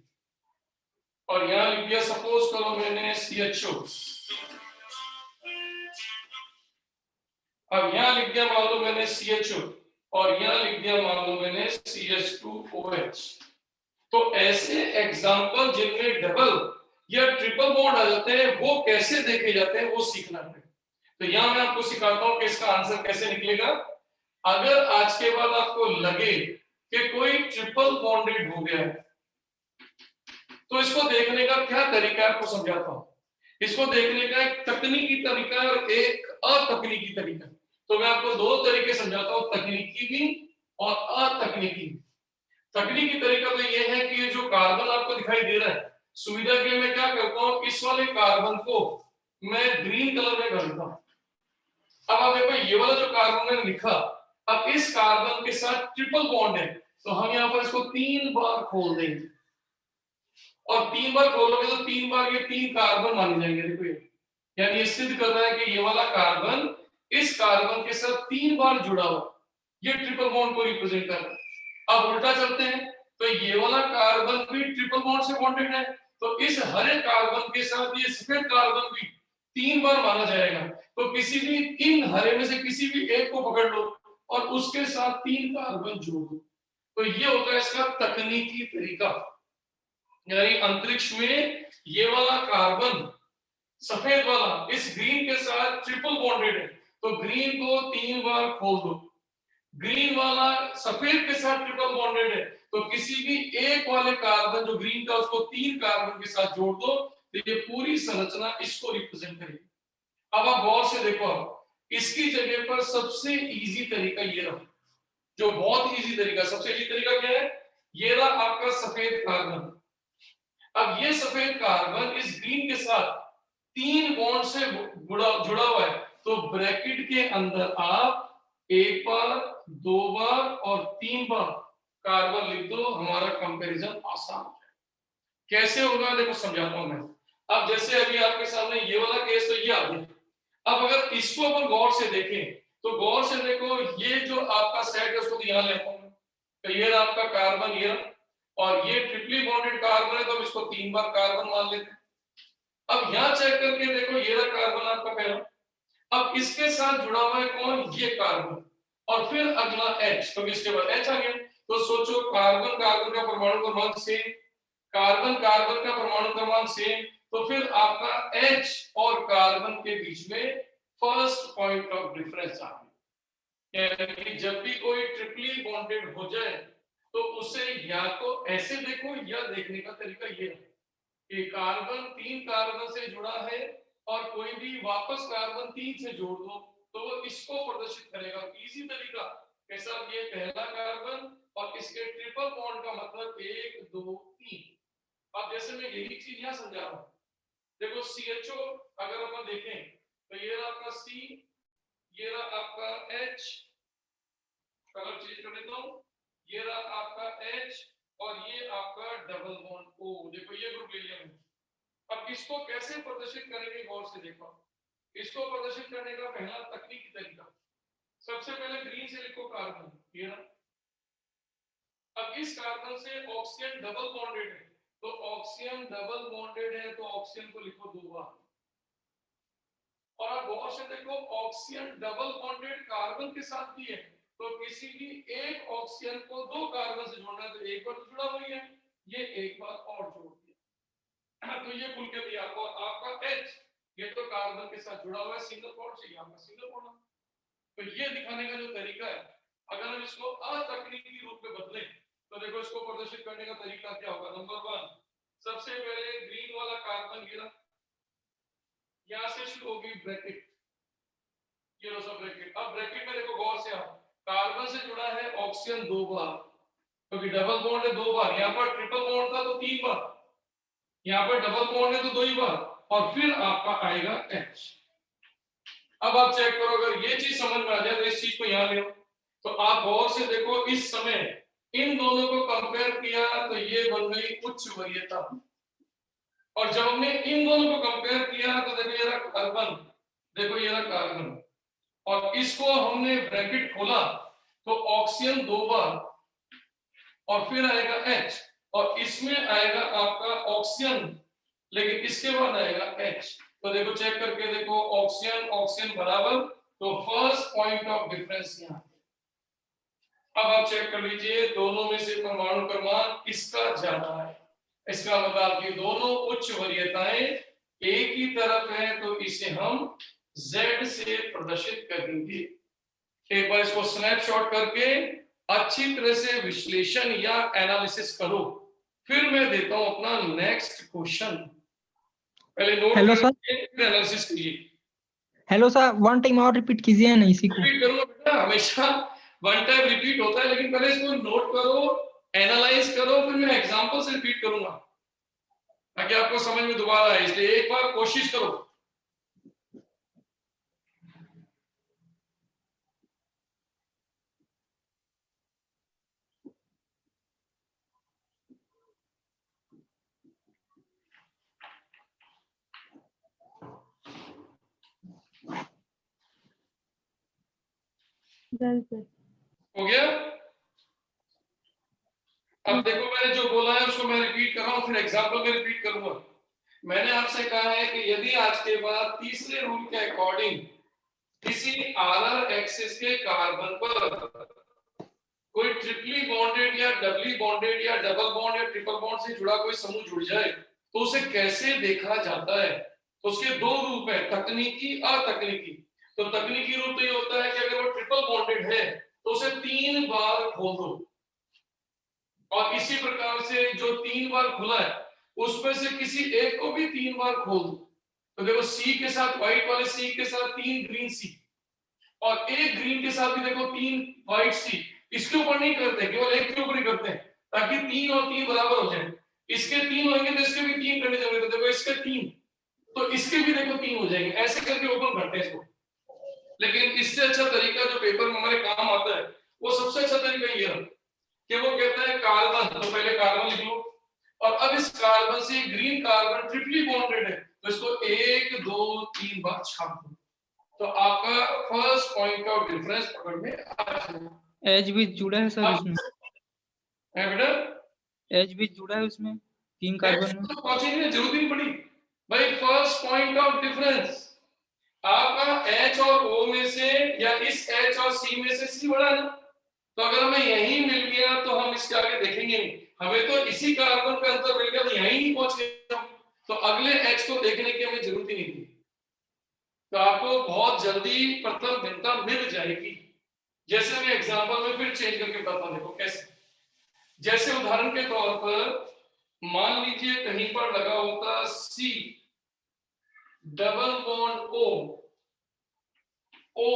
और यहां लिख दिया सपोज करो मैंने CHO। अब यहां लिख दिया मान लो मैंने CHO, और यहां लिख दिया मान लो मैंने CH2OH। तो ऐसे एग्जांपल जिनमें डबल या ट्रिपल बॉन्ड आ जाते हैं वो कैसे देखे जाते हैं वो सीखना है। तो यहां मैं आपको सिखाता हूं कि इसका आंसर कैसे निकलेगा। अगर आज के बाद आपको लगे कि कोई ट्रिपल बॉन्डेड हो गया है तो इसको देखने का क्या तरीका है आपको समझाता हूं। इसको देखने का एक तकनीकी तरीका और एक अतकनीकी तरीका। तो मैं आपको दो तरीके समझाता हूं, तकनीकी भी और अतकनीकी भी। तकनीकी तरीका तो ये है कि ये जो कार्बन आपको दिखाई दे रहा है, सुविधा के लिए मैं क्या करता हूं, इस वाले कार्बन को मैं ग्रीन कलर में कर देता हूं। अब आप देखो ये वाला जो कार्बन मैंने लिखा, अब इस कार्बन के साथ ट्रिपल बॉन्ड है तो हम यहाँ पर इसको 3 बार खोल देंगे, और 3 बार खोलोगे तो 3 बार ये 3 कार्बन माने जाएंगे। देखो ये, यानी ये सिद्ध कर रहा है कि ये वाला कार्बन इस कार्बन के साथ 3 बार जुड़ा हुआ, ये ट्रिपल बॉन्ड को रिप्रेजेंट कर रहा है। अब उल्टा चलते हैं तो ये वाला कार्बन भी ट्रिपल बॉन्ड से बॉन्डेड है, तो इस हरे कार्बन के साथ ये सफेद कार्बन भी 3 बार माना जाएगा। तो किसी भी इन हरे में से किसी भी एक को पकड़ लो और उसके साथ 3 कार्बन जोड़ दो। तो ये होता है इसका तकनीकी तरीका। यानी अंतरिक्ष में ये वाला कार्बन सफेद वाला इस ग्रीन के साथ ट्रिपल बॉन्डेड है, तो ग्रीन को 3 बार खोल दो। ग्रीन वाला सफेद के साथ ट्रिपल बॉन्डेड है, तो किसी भी एक वाले कार्बन जो ग्रीन का उसको 3 कार्बन के साथ जोड़ दो, तो ये पूरी संरचना इसको रिप्रेजेंट करेगी। अब आप गौर से देखो, इसकी जगह पर सबसे इजी तरीका ये रहा, जो बहुत इजी तरीका। सबसे इजी तरीका क्या है, ये रहा आपका सफेद कार्बन। अब ये सफेद कार्बन इस ग्रीन के साथ 3 बॉन्ड से जुड़ा हुआ है, तो ब्रैकेट के अंदर आप 1 बार 2 बार और 3 बार कार्बन लिख दो, हमारा कंपैरिजन आसान है। कैसे होगा देखो समझाता हूं मैं। अब जैसे अभी आपके सामने ये वाला केस तो ये आ गया। अब अगर इसको अपन गौर से देखें तो गौर से देखो, ये जो आपका सेट है उसको यहां लेता हूं, तो ये आपका कार्बन ये, और ये ट्रिपली बॉन्डेड कार्बन है तो हम इसको 3 बार कार्बन मान लेते हैं। अब यहां चेक करके देखो, ये रहा कार्बन आपका पहला। अब इसके साथ जुड़ा हुआ है कौन, ये कार्बन, और फिर अगला H, तो इसके बाद H आ गया। तो सोचो कार्बन कार्बन का परमाणु क्रमांक सेम, कार्बन कार्बन का परमाणु क्रमांक सेम, तो फिर आपका H और कार्बन के बीच में फर्स्ट पॉइंट ऑफ डिफरेंस आ गया। यानी जब भी कोई ट्रिपली बॉन्डेड हो जाए तो उसे या तो ऐसे देखो या देखने का तरीका ये है कि कार्बन 3 कार्बन से जुड़ा है और कोई भी वापस कार्बन 3 से जोड़ दो तो वो इसको प्रदर्शित करेगा। इजी तरीका के साथ ये पहला कार्बन और इसके ट्रिपल बॉन्ड का मतलब 1 2 3। अब जैसे मैं यही चीज यहाँ समझा रहा हूँ, देखो CHO अगर अपन देखें तो ये रहा आपका C, ये रहा आपका H, कलर चेंज कर देता हूँ, ये रहा आपका H और ये आपका डबल बॉन्ड O। देखो ये ग्रुप ले लिया मैंने। अब इसको कैसे प्रदर्शित करेंगे गौर से देखो। इसको प्रदर्शित करने का पहला तकनीकी तरीका, सबसे पहले ग्रीन से लिखो कार्बन, ये रहा। अब इस कार्बन से ऑक्सीजन डबल बॉन्डेड है तो ऑक्सीजन डबल बॉन्डेड है तो ऑक्सीजन को लिखो 2 बार। और अब गौर से देखो ऑक्सीजन डबल बॉन्डेड कार्बन के साथ भी है तो किसी भी एक ऑक्सीजन को 2 कार्बन से जोड़ना है तो एक बार तो जुड़ा हुई है, ये एक बार और जोड़ दिया तो ये खुल के दिया। और आपका H ये तो कार्बन के साथ जुड़ा हुआ है सिंगल बॉन्ड से, यहाँ पर सिंगल बॉन्ड। तो ये दिखाने का जो तरीका है, अगर हम इसको अतकनीकी रूप में बदले तो देखो इसको प्रदर्शित करने का तरीका क्या होगा। नंबर 1, सबसे पहले ग्रीन वाला कार्बन गिरा, यहां से शुरू होगी ब्रैकेट, ये लो सब ब्रैकेट। अब ब्रैकेट में देखो गौर से आओ, कार्बन से जुड़ा है ऑक्सीजन 2 बार क्योंकि डबल बॉन्ड है 2 बार, यहाँ पर ट्रिपल बॉन्ड था तो 3 बार, यहाँ पर डबल बॉन्ड है तो 2 ही बार और फिर आपका आएगा H। अब आप चेक करो, अगर ये चीज समझ में आ जाए तो इस चीज को यहाँ ले तो आप गौर से देखो इस समय इन दोनों को कंपेयर किया तो ये बन गई उच्च वरीयता। और जब हमने इन दोनों को कंपेयर किया तो देखो ये रहा कार्बन, देखो ये रहा कार्बन और इसको हमने ब्रैकेट खोला तो ऑक्सीजन 2 बार और फिर आएगा H और इसमें आएगा आपका ऑक्सीजन लेकिन इसके बाद आएगा H। तो देखो चेक करके देखो ऑक्सीजन ऑक्सीजन बराबर, तो फर्स्ट पॉइंट ऑफ डिफरेंस यहाँ। अब आप चेक कर लीजिए दोनों में से परमाणु क्रमांक किसका ज्यादा है। इसका मतलब कि दोनों उच्च वरीयताएं एक ही तरफ है तो इसे हम Z से प्रदर्शित करेंगे। एक बार इसको स्नैपशॉट करके अच्छी तरह से विश्लेषण या एनालिसिस करो, फिर मैं देता हूं अपना नेक्स्ट क्वेश्चन। पहले नोट करके फिर एनालिसिस कीजिए। हेलो सर, वन टाइम और रिपीट कीजिए ना, इसी को रिपीट करूंगा बेटा, हमेशा वन टाइम रिपीट होता है लेकिन पहले इसको नोट करो, एनालाइज करो, फिर मैं एग्जांपल से रिपीट करूंगा ताकि आपको समझ में दोबारा आए। इसलिए एक बार कोशिश करो। हो गया? अब देखो मैंने जो बोला है उसको मैं रिपीट कर रहा हूं, फिर एग्जांपल में रिपीट करूंगा। मैंने आपसे कहा है कि यदि आज के बाद तीसरे रूल के अकॉर्डिंग किसी आर एक्सिस के कार्बन पर कोई ट्रिपली बॉन्डेड या डबली बॉन्डेड या डबल बॉन्ड या ट्रिपल बॉन्ड से जुड़ा कोई समूह जुड़ जाए तो उसे कैसे देखा जाता है। तो उसके 2 रूप है, तकनीकी अतकनीकी। तो तकनीकी रूप तो ये होता है कि अगर वो ट्रिपल बॉन्डेड है तो उसे 3 बार खोल दो और इसी प्रकार से जो 3 बार खुला है उसमें से किसी एक को भी 3 बार खोल दो। तो देखो C के साथ व्हाइट वाले C के साथ 3 ग्रीन C और एक ग्रीन के साथ भी देखो 3 व्हाइट C। इसके ऊपर नहीं करते, केवल एक के ऊपर ही करते हैं ताकि 3 और 3 बराबर हो जाए। इसके 3 होंगे तो इसके भी 3 करने जरूरत है। देखो इसके 3 तो इसके भी देखो 3 हो जाएंगे, ऐसे करके ओपन करते हैं इसको। लेकिन इससे अच्छा तरीका जो पेपर में हमारे काम आता है वो सबसे अच्छा तरीका ये है कि वो कहता है कार्बन, तो पहले कार्बन लिख लो और अब इस कार्बन से ग्रीन कार्बन ट्रिपली बॉन्डेड है तो इसको 1 2 3 बार छाप दो तो आपका फर्स्ट पॉइंट ऑफ डिफरेंस पकड़ में आ जाएगा। एच भी जुड़ा है सर इसमें, है बेटा, एच भी जुड़ा है उसमें 3 कार्बन में, तो पहुंचने की जरूरत ही नहीं पड़ी भाई। फर्स्ट पॉइंट ऑफ डिफरेंस आपका H और O में से या इस H और C में से C बड़ा है ना, तो अगर हमें यही मिल गया तो हम इसके आगे देखेंगे नहीं। हमें तो इसी कार्बन का अंतर मिल गया तो यहीं नहीं पहुंच गए। तो अगले H को देखने की हमें जरूरत ही नहीं थी, तो आपको बहुत जल्दी प्रथम भिन्नता मिल जाएगी। जैसे मैं एग्जांपल में फिर चेंज करके बताता हूं, देखो कैसे। जैसे उदाहरण के तौर पर मान लीजिए कहीं पर लगा होता C डबल बॉन्ड O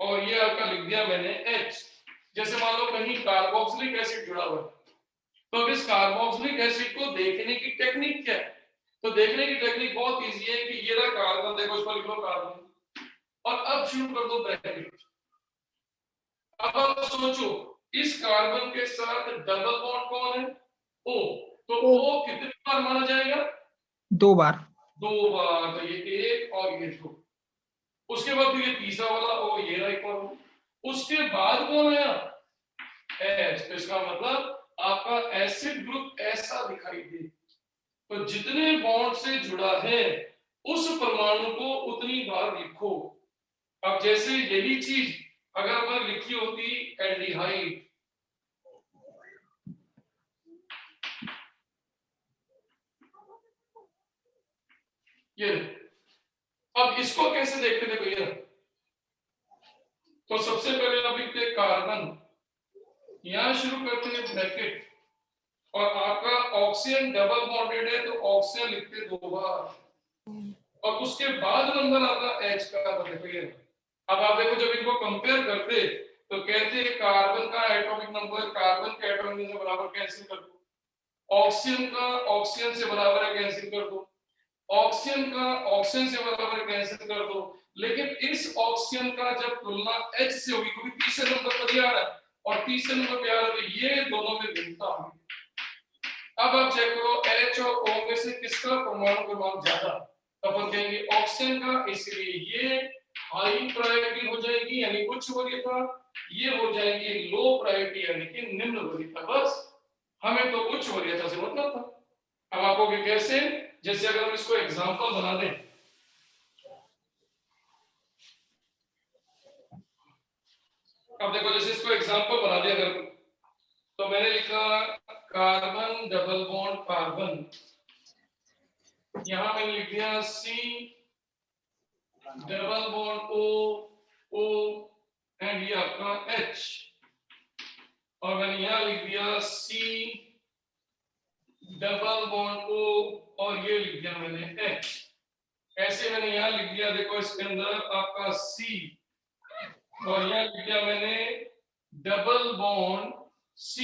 और ये आपका लिख दिया मैंने H। जैसे मान लो कहीं कार्बोक्सिलिक एसिड जुड़ा हुआ है, तो अब इस कार्बोक्सिलिक एसिड को देखने की टेक्निक क्या है? तो देखने की टेक्निक बहुत इजी है कि ये रहा कार्बन, देखो इस पर लिख लो कार्बन, और अब शुरू कर दो ब्रैकेट। अब आप सोचो इस कार्बन के साथ डबल बॉन्ड कौन है? O। तो O कितनी बार माना जाएगा? 2 बार। 2 बार। तो ये 1 और ये 2। उसके बाद फिर ये तीसरा वाला O, ये रहा एक और। उसके बाद कौन आया? H। तो इसका मतलब आपका एसिड ग्रुप ऐसा दिखाई दे। तो जितने बॉन्ड से जुड़ा है उस परमाणु को उतनी बार लिखो। अब जैसे यही चीज अगर अपन लिखी होती एल्डिहाइड, ये अब इसको कैसे देखते थे भैया? तो सबसे पहले आप लिखते कार्बन, यहां शुरू करते हैं ब्रैकेट, और आपका ऑक्सीजन डबल बॉन्डेड है तो ऑक्सीजन लिखते 2 बार, और उसके बाद नंबर आता H का। देखो ये, अब आप देखो जब इनको कंपेयर करते तो कहते हैं कार्बन का एटॉमिक नंबर कार्बन के एटॉमिक नंबर बराबर कैंसिल कर दो, ऑक्सीजन का ऑक्सीजन से बराबर है कैंसिल कर दो, ऑक्सीजन का ऑक्सीजन से बराबर है कैंसिल कर दो। लेकिन इस ऑक्सीजन का जब तुलना H से होगी, क्योंकि तीसरे नंबर पर आ रहा है और तीसरे नंबर पे आ रहा है, तो ये दोनों में भिन्नता होगी। अब आप चेक करो H और O में से किसका परमाणु क्रमांक ज्यादा? अपन कहेंगे ऑक्सीजन का, इसलिए ये हाई प्रायोरिटी हो जाएगी यानी उच्च वरीयता, ये हो जाएगी लो प्रायोरिटी यानी कि निम्न वरीयता। बस हमें तो उच्च वरीयता से मतलब था। अब आपको कैसे, जैसे अगर हम इसको एग्जांपल बना दें, अब देखो जैसे इसको एग्जांपल बना दिया अगर, तो मैंने लिखा कार्बन डबल बॉन्ड कार्बन, यहां मैंने लिख दिया C double bond O and ये आपका H, और मैंने यहां लिख दिया C डबल बॉन्ड O और ये लिख दिया मैंने H। ऐसे मैंने यहां लिख दिया, देखो इसके अंदर आपका C और यहां लिख दिया मैंने डबल बॉन्ड C,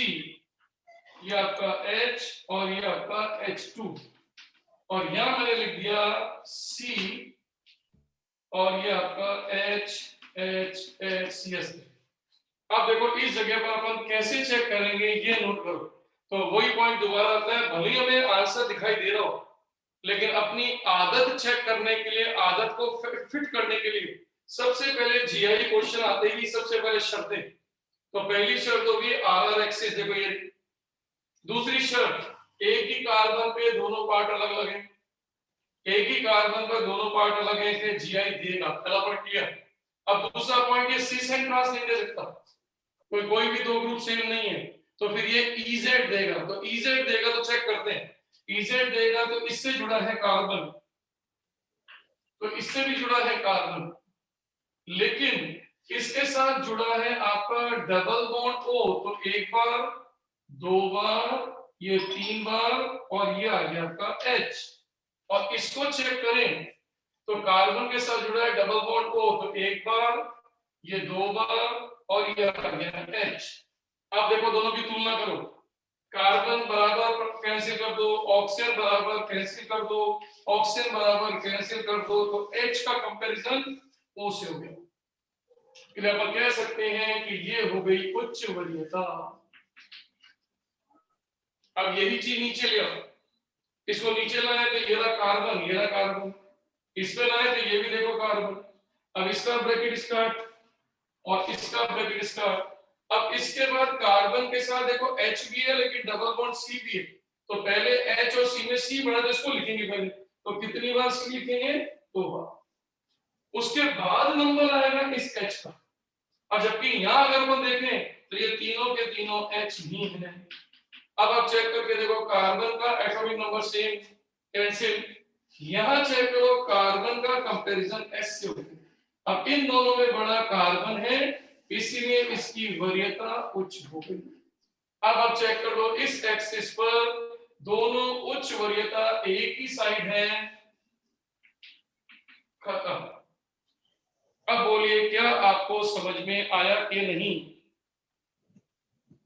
ये आपका H और ये आपका H2, और यहां मैंने लिख दिया C और ये आपका HCS। अब देखो इस जगह पर अपन कैसे चेक करेंगे ये नोट करो। तो वही पॉइंट दोबारा आता है, भले हमें आंसर दिखाई दे रहा हो लेकिन अपनी आदत चेक करने के लिए, आदत को फिट करने के लिए सबसे पहले जीआई क्वेश्चन आते ही सबसे पहले शर्तें। तो पहली शर्त होगी RR एक्सिस, देखो ये। दूसरी शर्त एक ही कार्बन पे दोनों पार्ट अलग अलग हैं, एक ही कार्बन पर दोनों पार्ट अलग है इसलिए जीआई देगा। पहला पॉइंट क्लियर। अब दूसरा पॉइंट, ये सिस एंड ट्रांस नहीं दे सकता, कोई भी दो ग्रुप सेम नहीं है, तो फिर ये EZ देगा। तो EZ देगा तो चेक करते हैं, EZ देगा तो इससे जुड़ा है कार्बन, तो इससे भी जुड़ा है कार्बन, लेकिन इसके साथ जुड़ा है आपका डबल बॉन्ड O, तो एक बार, 2 बार, ये 3 बार, और ये आ गया आपका H। और इसको चेक करें तो कार्बन के साथ जुड़ा है डबल बॉन्ड O, तो एक बार, ये 2 बार, और ये आ गया H। अब देखो दोनों की तुलना करो, कार्बन बराबर कैंसिल कर दो, ऑक्सीजन बराबर कैंसिल कर दो, ऑक्सीजन बराबर कैंसिल कर दो, तो H का कंपैरिजन O से हो गया। इसलिए अपन कह सकते हैं कि ये हो गई उच्च वरीयता। अब यही चीज नीचे ले आओ, इसको नीचे लाए तो ये रहा कार्बन, ये रहा कार्बन, इसमें लाए तो ये भी देखो कार्बन। अब इसका ब्रैकेट स्टार्ट और इसका ब्रैकेट स्टार्ट। अब इसके बाद कार्बन के साथ देखो H भी है लेकिन डबल बॉन्ड C भी है, तो पहले H और C में C बड़ा, तो इसको लिखेंगे पहले। तो कितनी बार C लिखेंगे? 2 बार। उसके बाद नंबर आएगा इस H का। और जबकि यहां अगर हम देखें तो ये तीनों के तीनों H ही हैं। अब आप चेक करके देखो कार्बन का एटॉमिक नंबर सेम, पेंसिल, यहाँ चेक करो कार्बन का कंपैरिजन एस से होगा। अब इन दोनों में बड़ा कार्बन है, इसलिए इसकी वरीयता उच्च हो गई। अब आप चेक कर लो इस एक्सिस पर दोनों उच्च वरीयता एक ही साइड है, खत्म। अब बोलिए क्या आपको समझ में आया कि नहीं?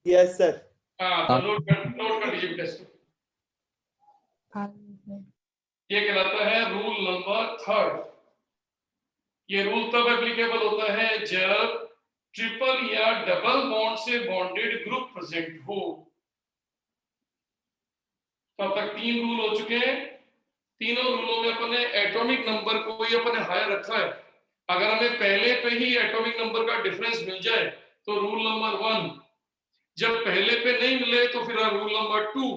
Yes sir. हाँ, तो नोट कर लीजिए बेटा इसको। ये कहलाता है रूल नंबर 3। ये रूल तब एप्लीकेबल होता है जब ट्रिपल या डबल बॉन्ड से बॉन्डेड ग्रुप प्रेजेंट हो। तो अब तक 3 रूल हो चुके हैं। तीनों रूलों में अपने एटॉमिक नंबर को ही अपने हायर रखा है। अगर हमें पहले पे ही एटॉमिक नंबर का डिफरेंस मिल जाए तो रूल नंबर 1, जब पहले पे नहीं मिले तो फिर रूल नंबर 2,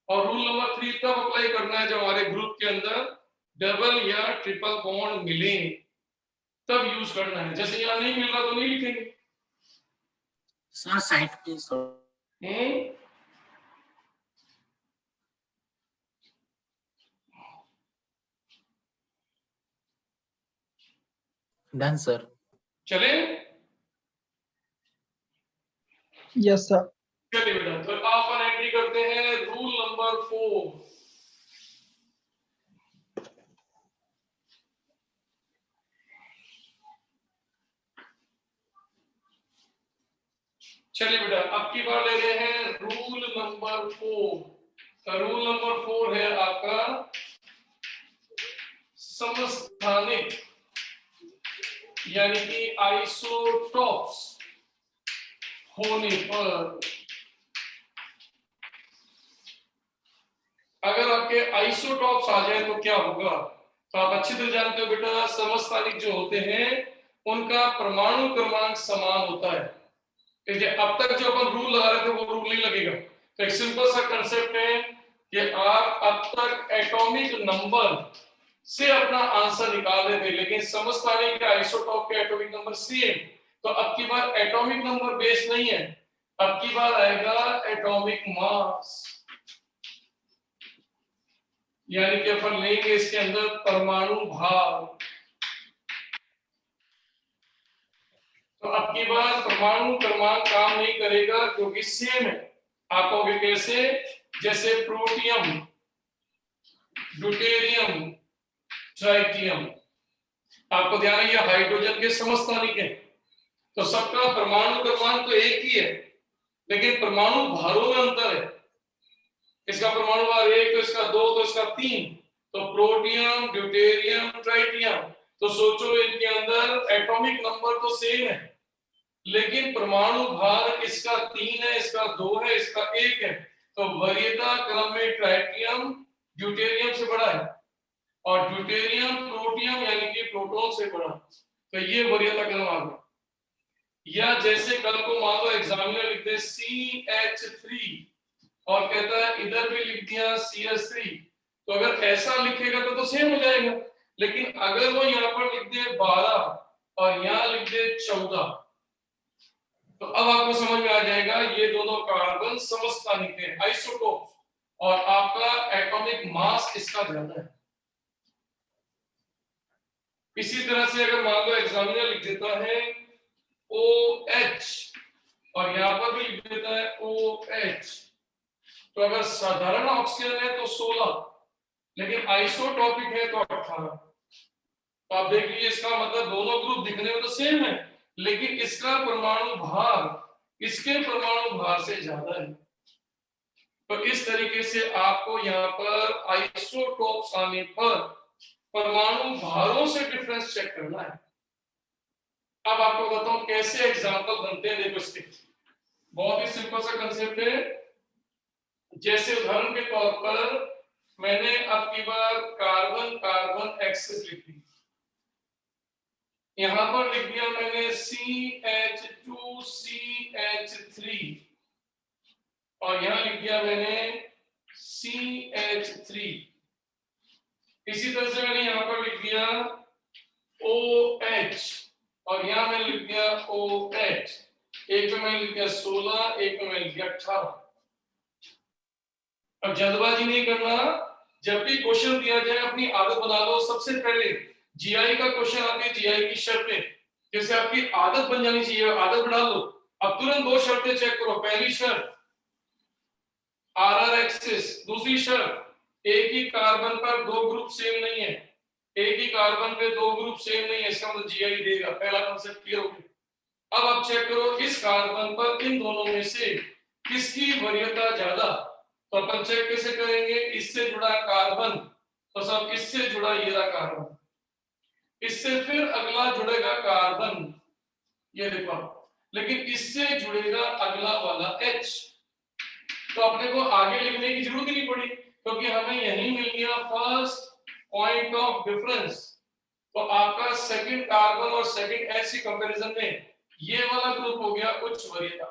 और रूल नंबर 3 तब अप्लाई करना है जब हमारे ग्रुप के अंदर डबल या ट्रिपल बॉन्ड मिले, तब यूज करना है। जैसे यहाँ नहीं मिल रहा तो नहीं लिखेंगे सर। साइड पे डन सर। चले? Yes sir. चलिए बेटा, तो आप एंट्री करते हैं रूल नंबर 4। चलिए बेटा, अब की बार ले रहे हैं रूल नंबर 4। रूल नंबर 4 है आपका समस्थानिक, यानी कि आइसोटॉप्स होने पर अगर आपके आइसोटॉप्स आ जाए तो क्या होगा? तो आप अच्छी तरह जानते हो बेटा, समस्थानिक जो होते हैं उनका परमाणु क्रमांक समान होता है। अब तक जो अपन रूल लगा रहे थे वो रूल नहीं लगेगा। तो एक सिंपल सा कंसेप्ट है कि आप अब तक एटॉमिक नंबर से अपना आंसर निकाल रहे थे, लेकिन समस्थानिक के आइसोटॉप के एटॉमिक नंबर सेम। तो अब की बार एटॉमिक नंबर बेस नहीं है, अब की बार आएगा एटॉमिक मास, यानी कि अपन लेंगे इसके अंदर परमाणु भार। तो अब की बार परमाणु क्रमांक काम नहीं करेगा क्योंकि सेम है। आप कहोगे कैसे? जैसे प्रोटियम, ड्यूटेरियम, ट्राइटियम, आपको ध्यान है ये हाइड्रोजन के समस्थानिक है। तो सबका परमाणु क्रमांक तो एक ही है, लेकिन परमाणु भारों में अंतर है। इसका परमाणु भार 1, तो इसका 2, तो इसका 3। तो प्रोटियम, ड्यूटेरियम, ट्राइटियम, तो सोचो इनके अंदर एटॉमिक नंबर तो सेम है, लेकिन परमाणु भार इसका 3 है, इसका 2 है, इसका 1 है। तो वरीयता क्रम में ट्राइटियम ड्यूटेरियम से बड़ा है और ड्यूटेरियम प्रोटियम यानी कि प्रोटॉन से बड़ा। तो ये वरीयता क्रम आ गया। या जैसे कल को मान लो एग्जामिनर लिख दे CH3 और कहता है इधर भी लिख दिया CH3, तो अगर ऐसा लिखेगा तो सेम हो जाएगा। लेकिन अगर वो यहाँ पर लिख दे 12 और यहाँ लिख दे 14, तो अब आपको समझ में आ जाएगा ये दोनों कार्बन समस्थानिक है, आइसोटोप, और आपका एटॉमिक मास इसका ज्यादा है। इसी तरह से अगर मान लो एग्जामिनर लिख देता है OH और यहाँ पर भी लिख देता है OH, तो अगर साधारण ऑक्सीजन है तो 16, लेकिन आइसोटॉपिक है तो 18। तो आप देख लीजिए, इसका मतलब दोनों ग्रुप दिखने में तो सेम है, लेकिन इसका परमाणु भार इसके परमाणु भार से ज्यादा है। तो इस तरीके से आपको यहाँ पर आइसोटॉप्स आने पर परमाणु भारों से डिफरेंस चेक करना है। अब आपको बताता हूं कैसे एग्जांपल बनते हैं। देखो इसके बहुत ही सिंपल सा कंसेप्ट है। जैसे उदाहरण के तौर पर मैंने अब की बार कार्बन कार्बन एक्सिस लिख दी, यहां पर लिख दिया मैंने CH2 CH3 और यहां लिख दिया मैंने CH3। इसी तरह से मैंने यहां पर लिख दिया OH और यहां मैंने लिख दिया OH। एक में मैंने लिख दिया 16, एक में मैंने लिख दिया 18। अब जल्दबाजी नहीं करना, जब भी क्वेश्चन दिया जाए अपनी आदत बना लो। सबसे पहले जीआई का क्वेश्चन आती है, जीआई की शर्तें, जैसे आपकी आदत बन जानी चाहिए, आदत बना लो। अब तुरंत दो शर्तें चेक करो। पहली शर्त आरआर एक्सिस, दूसरी शर्त एक ही कार्बन पर दो ग्रुप सेम नहीं है, एक ही कार्बन पे दो ग्रुप सेम नहीं है, इसका मतलब जीआई देगा। पहला कांसेप्ट क्लियर हो गया। अब आप चेक करो इस कार्बन पर इन दोनों में से किसकी वरीयता ज्यादा। तो अपन चेक कैसे करेंगे, इससे जुड़ा कार्बन तो सब इससे जुड़ा ये रहा कार्बन, इससे फिर अगला जुड़ेगा कार्बन, ये देखो, लेकिन इससे जुड़ेगा अगला वाला H। तो अपने को आगे लिखने की जरूरत ही नहीं पड़ी, क्योंकि हमें यही मिल गया फर्स्ट पॉइंट ऑफ डिफरेंस। तो आपका सेकंड कार्बन और सेकंड H की कंपैरिजन में ये वाला ग्रुप हो गया उच्च वरीयता।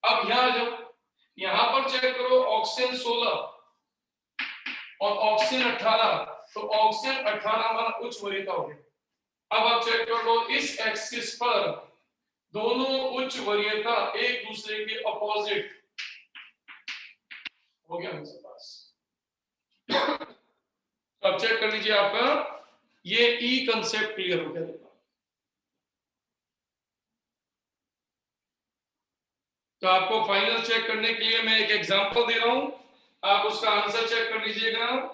अब यहां जब यहां पर चेक करो ऑक्सीजन 16 और ऑक्सीजन 18, तो ऑक्सीजन 18 हमारा उच्च वरीयता हो गया। अब आप चेक कर लो इस एक्सिस पर दोनों उच्च वरीयता एक दूसरे के अपोजिट हो गया मेरे पास। अब चेक कर लीजिए आपका ये ई कंसेप्ट क्लियर हो गया। तो आपको फाइनल चेक करने के लिए मैं एक एग्जांपल दे रहा हूं, आप उसका आंसर चेक कर लीजिएगा।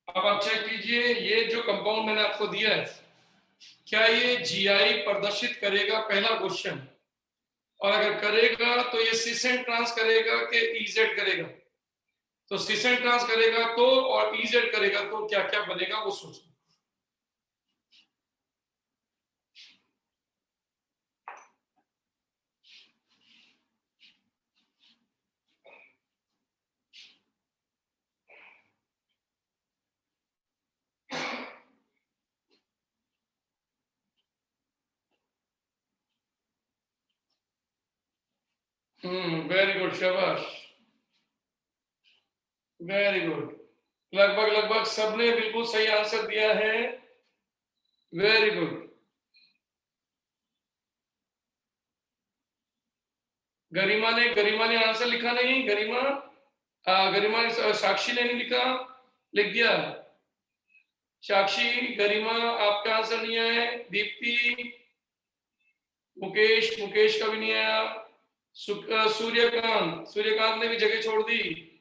अब आप चेक कीजिए ये जो कंपाउंड मैंने आपको दिया है, क्या ये जीआई प्रदर्शित करेगा, पहला क्वेश्चन। और अगर करेगा तो ये सिस एंड ट्रांस करेगा कि इजेड करेगा। तो सिस एंड ट्रांस करेगा तो और इजेड करेगा तो क्या क्या बनेगा वो सोचो। वेरी गुड, शाबाश, वेरी गुड। लगभग सबने बिल्कुल सही आंसर दिया है, वेरी गुड। गरिमा ने आंसर लिखा नहीं, गरिमा ने, साक्षी ने नहीं लिखा, लिख दिया। साक्षी, गरिमा आपका आंसर नहीं आया। दीप्ति, मुकेश का भी नहीं आया। सूर्यकांत ने भी जगह छोड़ दी।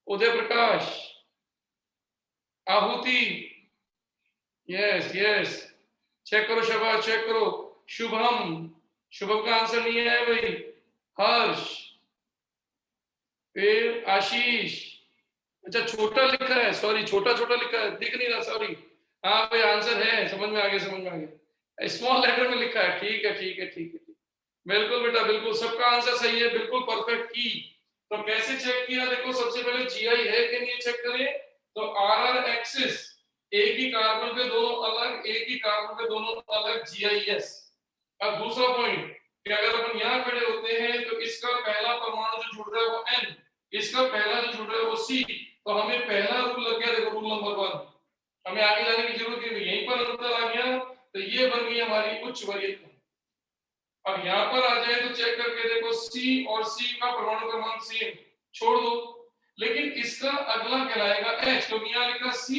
उदय प्रकाश, आहुति, यस, चेक करो, शाबाश, चेक करो। शुभम का आंसर नहीं आया भाई। हर्ष, फिर आशीष, अच्छा छोटा लिखा है, सॉरी छोटा लिखा है, दिख नहीं रहा, सॉरी। हाँ भाई आंसर है, समझ में आ गया, स्मॉल लेटर में लिखा है। ठीक है, बिल्कुल बेटा, बिल्कुल सबका आंसर सही है, बिल्कुल परफेक्ट की। तो कैसे चेक किया, देखो सबसे पहले जीआई है कि नहीं चेक करें। तो आरआर एक्सिस एक ही कार्बन पे दोनों अलग, एक ही कार्बन पे दोनों अलग, जीआईएस। अब दूसरा पॉइंट कि अगर अपन यहाँ खड़े होते हैं तो इसका पहला परमाणु जो जुड़ रहा है वो N, इसका पहला जो जुड़ रहा है वो C। तो हमें पहला रूल लग गया, देखो रूल नंबर 1, हमें आगे जाने की जरूरत नहीं, यहीं पर अंतर आ गया। तो ये बन गई हमारी उच्च वरीयता। अब यहाँ पर आ जाए तो चेक करके देखो C और C का परमाणु क्रमांक सेम, छोड़ दो, लेकिन इसका अगला कहलाएगा H, क्योंकि यहाँ लिखा C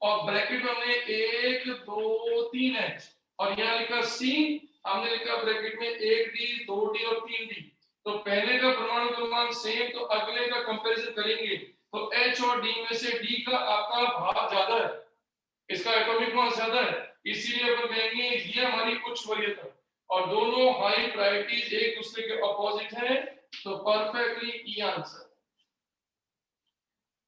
और ब्रैकेट में हमने 1 2 3 H, और यहाँ लिखा C, हमने लिखा ब्रैकेट में 1D 2D और 3D। तो पहले का परमाणु क्रमांक सेम, तो अगले का कंपैरिजन करेंगे तो H और D में से D का आपका भाग ज्यादा है, इसका एटॉमिक मास ज्यादा है, इसीलिए अपन कहेंगे ये हमारी उच्च वरीयता। और दोनों हाई प्रायोरिटीज एक दूसरे के अपोजिट हैं, तो परफेक्टली ई आंसर।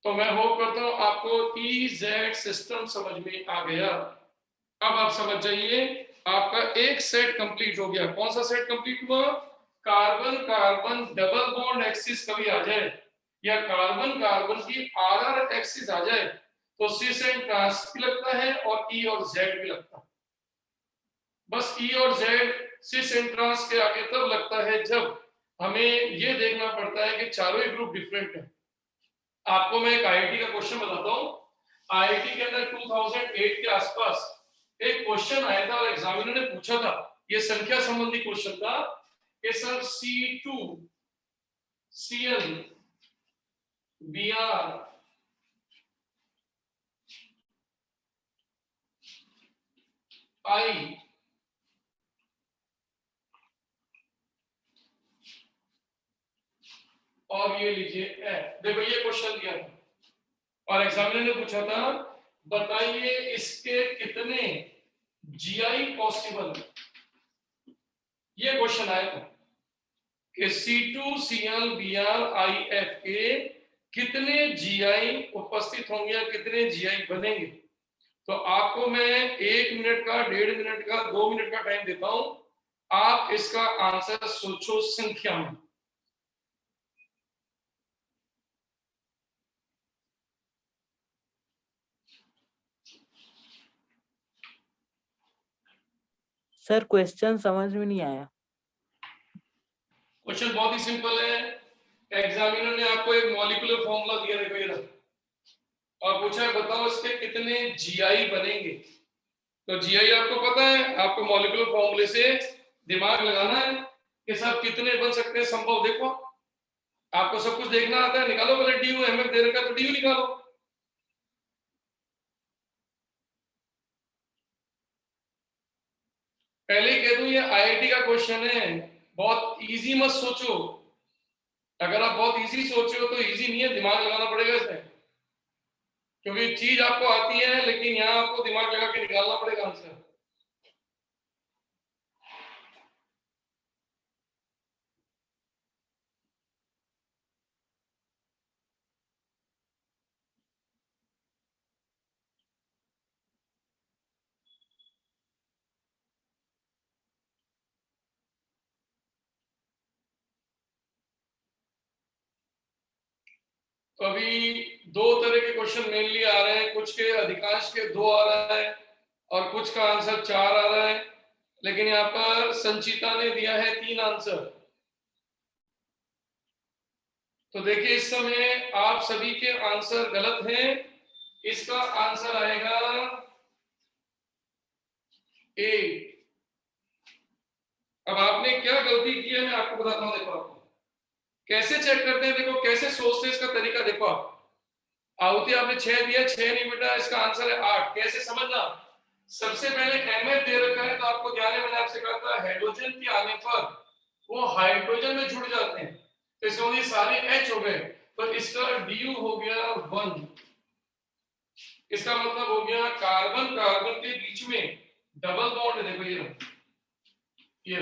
तो मैं होप करता हूं आपको EZ सिस्टम समझ में आ गया। अब आप समझ जाइए, आपका एक सेट कंप्लीट हो गया। कौन सा सेट कंप्लीट हुआ, carbon carbon double bond axis कभी आ जाए या कार्बन कार्बन की आरआर एक्सिस आ जाए तो सिस एंड ट्रांस भी लगता है और ई और जेड भी लगता है। बस ई और जेड सिस एंट्रांस के आगे तब लगता है जब हमें ये देखना पड़ता है कि चारों ही ग्रुप डिफरेंट है। आपको मैं एक आईआईटी का क्वेश्चन बताता हूँ। आईआईटी के अंदर 2008 के आसपास एक क्वेश्चन आया था और एग्जामिनर ने पूछा था, ये संख्या संबंधी क्वेश्चन था कि sir C2 Cl Br I और ये लीजिए F। देखो ये क्वेश्चन दिया था और एग्जामिनर ने पूछा था बताइए इसके कितने GI पॉसिबल। ये क्वेश्चन आया था कि C2 Cl Br IF के कितने GI उपस्थित होंगे या कितने GI बनेंगे। तो आपको मैं 1 मिनट का, 1.5 मिनट का, 2 मिनट का टाइम देता हूं, आप इसका आंसर सोचो संख्या में। सर क्वेश्चन समझ में नहीं आया। क्वेश्चन बहुत ही सिंपल है। एग्जामिनर ने आपको एक मॉलिक्यूलर फॉर्मूला दिया, देखो ये, और पूछा है बताओ इसके कितने GI बनेंगे। तो GI आपको पता है, आपको मॉलिक्यूलर फॉर्मूले से दिमाग लगाना है कि सब कितने बन सकते हैं संभव। देखो आपको सब कुछ देखना आता है, निकालो पहले DU, हमें दे रखा तो DU निकालो। पहले कह दूं ये आईआईटी का क्वेश्चन है, बहुत इजी मत सोचो। अगर आप बहुत इजी सोच रहे हो तो इजी नहीं है, दिमाग लगाना पड़ेगा इसमें, क्योंकि चीज आपको आती है लेकिन यहाँ आपको दिमाग लगा के निकालना पड़ेगा आंसर। तो अभी 2 तरह के क्वेश्चन मेनली आ रहे हैं, कुछ के अधिकांश के 2 आ रहा है और कुछ का आंसर 4 आ रहा है, लेकिन यहाँ पर संचिता ने दिया है 3 आंसर। तो देखिए इस समय आप सभी के आंसर गलत हैं। इसका आंसर आएगा A। अब आपने क्या गलती की है मैं आपको बताता हूं। देखो आपको कैसे चेक करते हैं, देखो कैसे सोचते हैं, इसका तरीका देखो। आप आहुति आपने 6 दिया, 6 नहीं बेटा, इसका आंसर है 8। कैसे समझना, सबसे पहले MF दे रखा है तो आपको ध्यान है, मैंने आपसे कहा था हाइड्रोजन के आने पर वो हाइड्रोजन में जुड़ जाते हैं, तो इसका मतलब सारे H हो गए, तो इसका DU हो गया 1। इसका मतलब हो गया कार्बन कार्बन के बीच में डबल बॉन्ड। देखो ये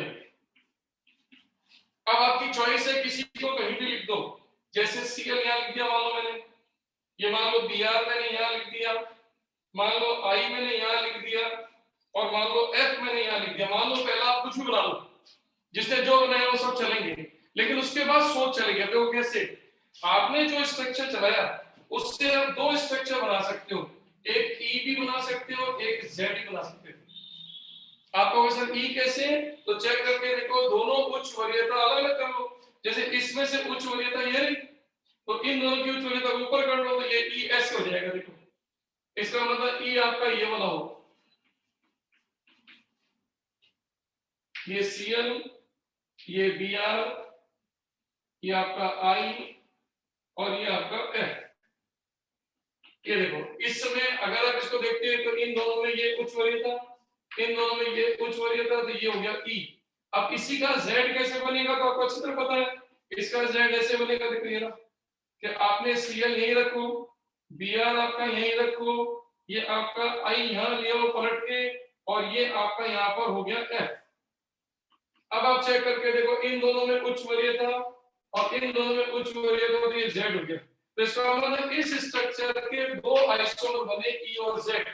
अब आपकी चॉइस है, किसी को कहीं भी लिख दो, जैसे Cl यहाँ लिख दिया मान लो मैंने, ये मान लो Br मैंने यहाँ लिख दिया, मान लो I मैंने यहाँ लिख दिया, और मान लो F मैंने यहाँ लिख दिया। मान लो पहला आप कुछ भी बना लो, जिसने जो बनाया वो सब चलेंगे, लेकिन उसके बाद सोच चलेगी। देखो कैसे आपने जो स्ट्रक्चर चलाया उससे आप 2 स्ट्रक्चर बना सकते हो, एक E भी बना सकते हो, एक Z भी बना सकते हो। आपको सर E कैसे, तो चेक करके देखो, दोनों उच्च वरीयता अलग अलग कर लो। जैसे इसमें से उच्च वरीयता ये रही, तो इन दोनों की उच्च वरीयता ऊपर कर लो तो ये ES हो जाएगा। देखो इसका मतलब E आपका ये वाला हो, ये Cl, ये Br, ये आपका I और ये आपका F। ये देखो इस समय अगर आप इसको देखते हैं तो इन दोनों में ये उच्च वरीयता, इन दोनों में ये उच्च वरीयता, तो ये हो गया E। अब इसी का Z कैसे बनेगा तो आपको अच्छी तरह पता है, इसका Z ऐसे बनेगा। देखो ये कि आपने Cl यहीं रखो, Br आपका यहीं रखो, ये आपका I यहाँ ले आओ पलट के, और ये आपका यहाँ पर हो गया F। अब आप चेक करके देखो, इन दोनों में उच्च वरीयता और इन दोनों में उच्च वरीयता, तो ये Z हो गया। तो इसका मतलब इस स्ट्रक्चर के 2 आइसोमर बने E और Z।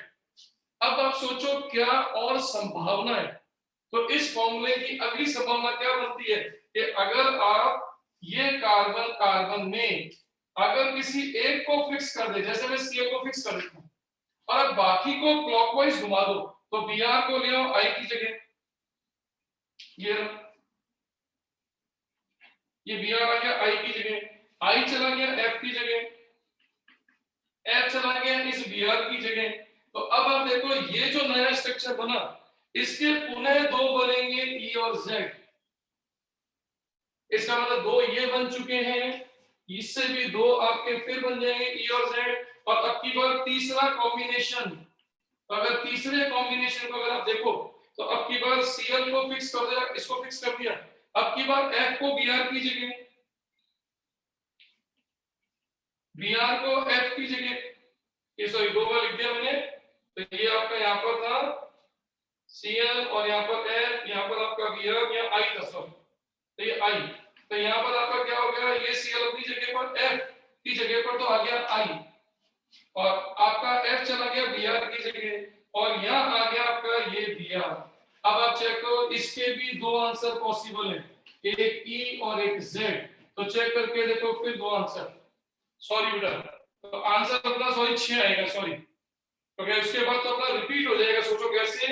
अब आप सोचो क्या और संभावना है, तो इस फॉर्मूले की अगली संभावना क्या बनती है कि अगर आप ये कार्बन कार्बन में अगर किसी एक को फिक्स कर दे, जैसे मैं Cl को फिक्स कर देता हूं, और अब बाकी को क्लॉकवाइज घुमा दो, तो Br को ले आओ I की जगह, ये Br आ गया I की जगह, I चला गया F की जगह, F चला गया इस Br की जगह। तो अब आप देखो ये जो नया स्ट्रक्चर बना इसके पुनः दो बनेंगे E और Z। इसका मतलब दो ये बन चुके हैं, इससे भी दो आपके फिर बन जाएंगे E और Z। और अब की बार तीसरा कॉम्बिनेशन, तो अगर तीसरे कॉम्बिनेशन को अगर आप देखो तो अब की बार Cl को फिक्स कर दिया, इसको फिक्स कर दिया, अब की बार F को Br की जगह, Br को F की जगह, ये सॉरी दो बार लिख दिया मैंने। तो ये आपका यहाँ पर था Cl और यहाँ पर F, यहाँ पर आपका Br, यहाँ I था सब, तो ये I, तो यहाँ पर आपका क्या हो गया, ये Cl अपनी जगह पर, F की जगह पर तो आ गया I, और आपका F चला गया Br की जगह, और यहाँ आ गया आपका ये Br। अब आप चेक करो, इसके भी दो आंसर पॉसिबल है, एक E और एक Z। तो चेक करके देखो फिर दो आंसर, सॉरी बेटा, तो आंसर अपना सॉरी 6 आएगा, सॉरी, क्योंकि उसके बाद तो अपना रिपीट हो जाएगा। सोचो कैसे,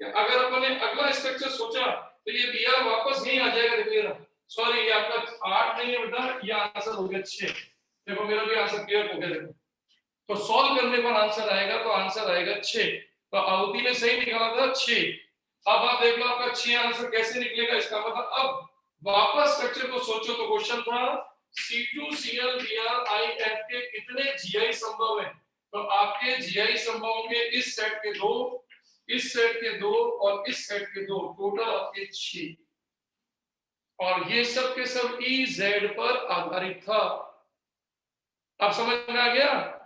अगर अपने अगला स्ट्रक्चर सोचा तो ये Br वापस यही आ जाएगा। देखो ये सॉरी, ये आपका 8 नहीं है बेटा, ये आंसर हो गया 6। देखो मेरा भी आंसर क्लियर हो गया। देखो तो सॉल्व करने पर आंसर आएगा, तो आंसर आएगा 6। तो आहुति ने सही निकाला था 6। अब आप देख लो आपका 6 आंसर कैसे निकलेगा। इसका मतलब अब वापस स्ट्रक्चर को सोचो, तो क्वेश्चन था C2Cl Br I F के कितने GI संभव है। तो आपके GI संभवों के इस सेट के 2, इस सेट के 2 और इस सेट के 2, टोटल आपके 6, और ये सब के सब EZ पर आधारित था। आप समझ में आ गया।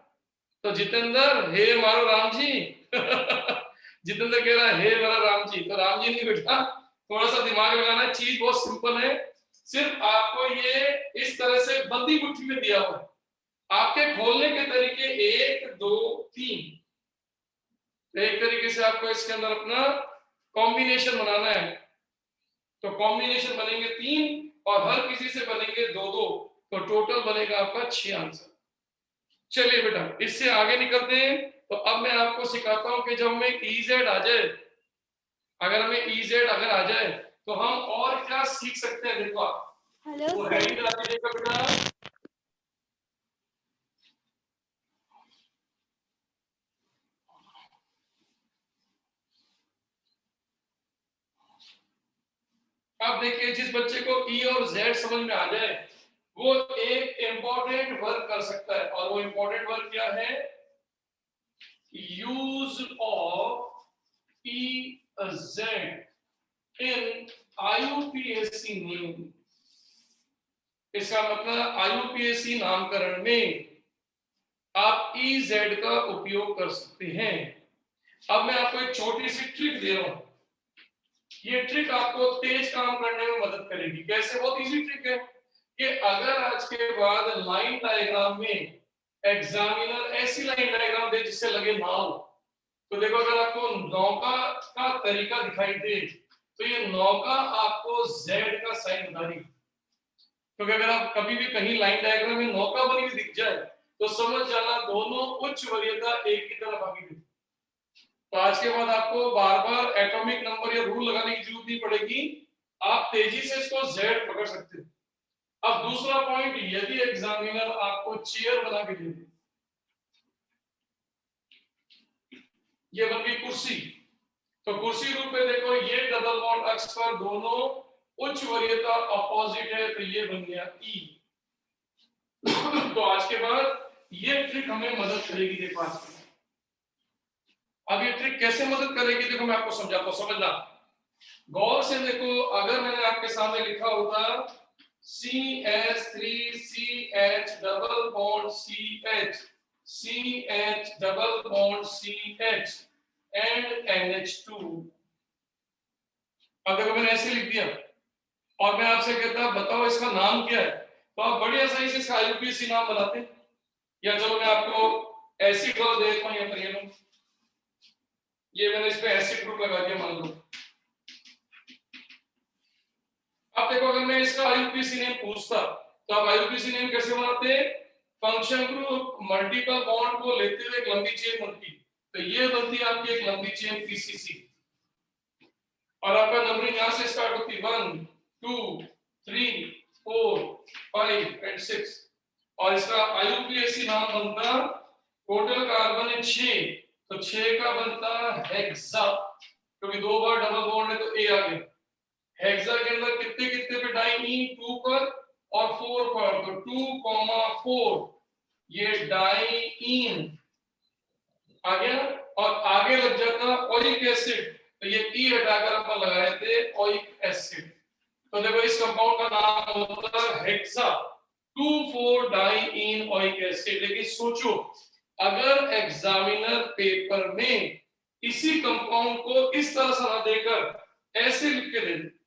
तो जितेंद्र, हे मारो राम जी जितेंद्र कह रहा है हे मेरा राम जी, तो राम जी नहीं बेटा, थोड़ा सा दिमाग लगाना है, चीज बहुत सिंपल है। सिर्फ आपको ये इस तरह से बंदी मुट्ठी में दिया हुआ है, आपके खोलने के तरीके 1 2 3। एक तरीके से आपको इसके अंदर अपना कॉम्बिनेशन बनाना है, तो कॉम्बिनेशन बनेंगे 3 और हर किसी से बनेंगे 2 2, तो टोटल बनेगा आपका 6 आंसर। चलिए बेटा इससे आगे निकलते हैं। तो अब मैं आपको सिखाता हूं कि जब हमें EZ आ जाए, अगर हमें EZ अगर आ जाए तो हम और क्या सीख सकते हैं। देखो आप हेलो वो सर, हेडिंग लगा दीजिएगा बेटा। अब देखिए जिस बच्चे को E और Z समझ में आ जाए वो एक इंपॉर्टेंट वर्क कर सकता है, और वो इंपॉर्टेंट वर्क क्या है, use of EZ in IUPAC name. इसका मतलब IUPAC नामकरण में आप EZ का उपयोग कर सकते हैं। अब मैं आपको एक छोटी सी ट्रिक दे रहा हूं, ये ट्रिक आपको तेज काम करने में मदद करेगी। कैसे, बहुत इजी ट्रिक है कि अगर आज के बाद लाइन डायग्राम में एग्जामिनर ऐसी लाइन डायग्राम दे जिससे लगे नाव, तो देखो अगर आपको नौका का तरीका दिखाई दे तो ये नौका आपको Z का साइन बता रही। क्योंकि अगर आप कभी भी कहीं लाइन डायग्राम में नौका बनी हुई दिख जाए तो समझ जाना दोनों उच्च वरीयता एक ही तरफ आगे थी। तो आज के बाद आपको बार बार एटॉमिक नंबर या रूल लगाने की जरूरत नहीं पड़ेगी, आप तेजी से इसको Z पकड़ सकते हो। अब दूसरा पॉइंट, यदि एग्जामिनर आपको चेयर बना के दे, ये बन गई कुर्सी, तो कुर्सी रूप में देखो ये डबल बॉन्ड अक्ष पर दोनों उच्च वरीयता अपोजिट है, तो ये बन गया E। तो आज के बाद ये ट्रिक हमें मदद करेगी। देखो आज के अब ये ट्रिक कैसे मदद करेगी, देखो मैं आपको समझाता हूं, समझना गौर से। देखो अगर मैंने आपके सामने लिखा होता CH3CH double bond CH, CH double bond CH and NH2, अब देखो मैंने ऐसे लिख दिया और मैं आपसे कहता बताओ इसका नाम क्या है, तो आप बड़ी आसानी से इसका IUPAC नाम बनाते। या चलो मैं आपको एसिड वाला दे देता हूं, यहाँ पर ये लो, ये मैंने इस पे एसिड ग्रुप लगा दिया मान लो। अब देखो अगर मैं इसका IUPAC नेम पूछता तो आप IUPAC नेम कैसे बनाते हैं, फंक्शन ग्रुप मल्टीपल बॉन्ड को लेते हुए एक लंबी चेन बनती, तो ये बनती है आपकी एक लंबी चेन PCC। और आपका नंबरिंग यहां से स्टार्ट होती है 1 2 3 4 5 एंड 6 और इसका आईयूपीएसी नाम बनता टोटल कार्बन है 6 तो 6 का बनता हेक्सा क्योंकि दो बार डबल बॉन्ड है तो ए आ गया हेक्सा के अंदर कितने कितने पे डाइईन 2 पर और 4 पर तो 2,4 ये डाइईन आ गया और आगे लग जाता ओइक एसिड तो ये ई हटाकर अपन लगाए थे ओइक एसिड तो देखो इस कंपाउंड का नाम होता है हेक्सा 2,4 डाइईन ओइक एसिड लेकिन सोचो अगर एग्जामिनर पेपर में इसी कंपाउंड को इस तरह सलाह देकर ऐसे लिख के दे दे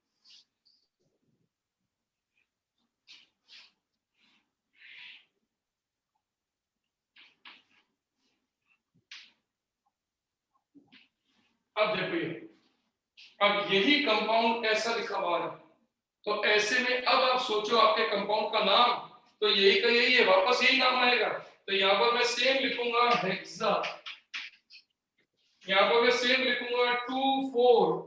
अब देखो ये अब यही कंपाउंड ऐसा लिखा हुआ है तो ऐसे में अब आप सोचो आपके कंपाउंड का नाम तो यही का यही है वापस यही नाम आएगा तो यहां पर मैं सेम लिखूंगा हेक्सा यहां पर मैं सेम लिखूंगा 2,4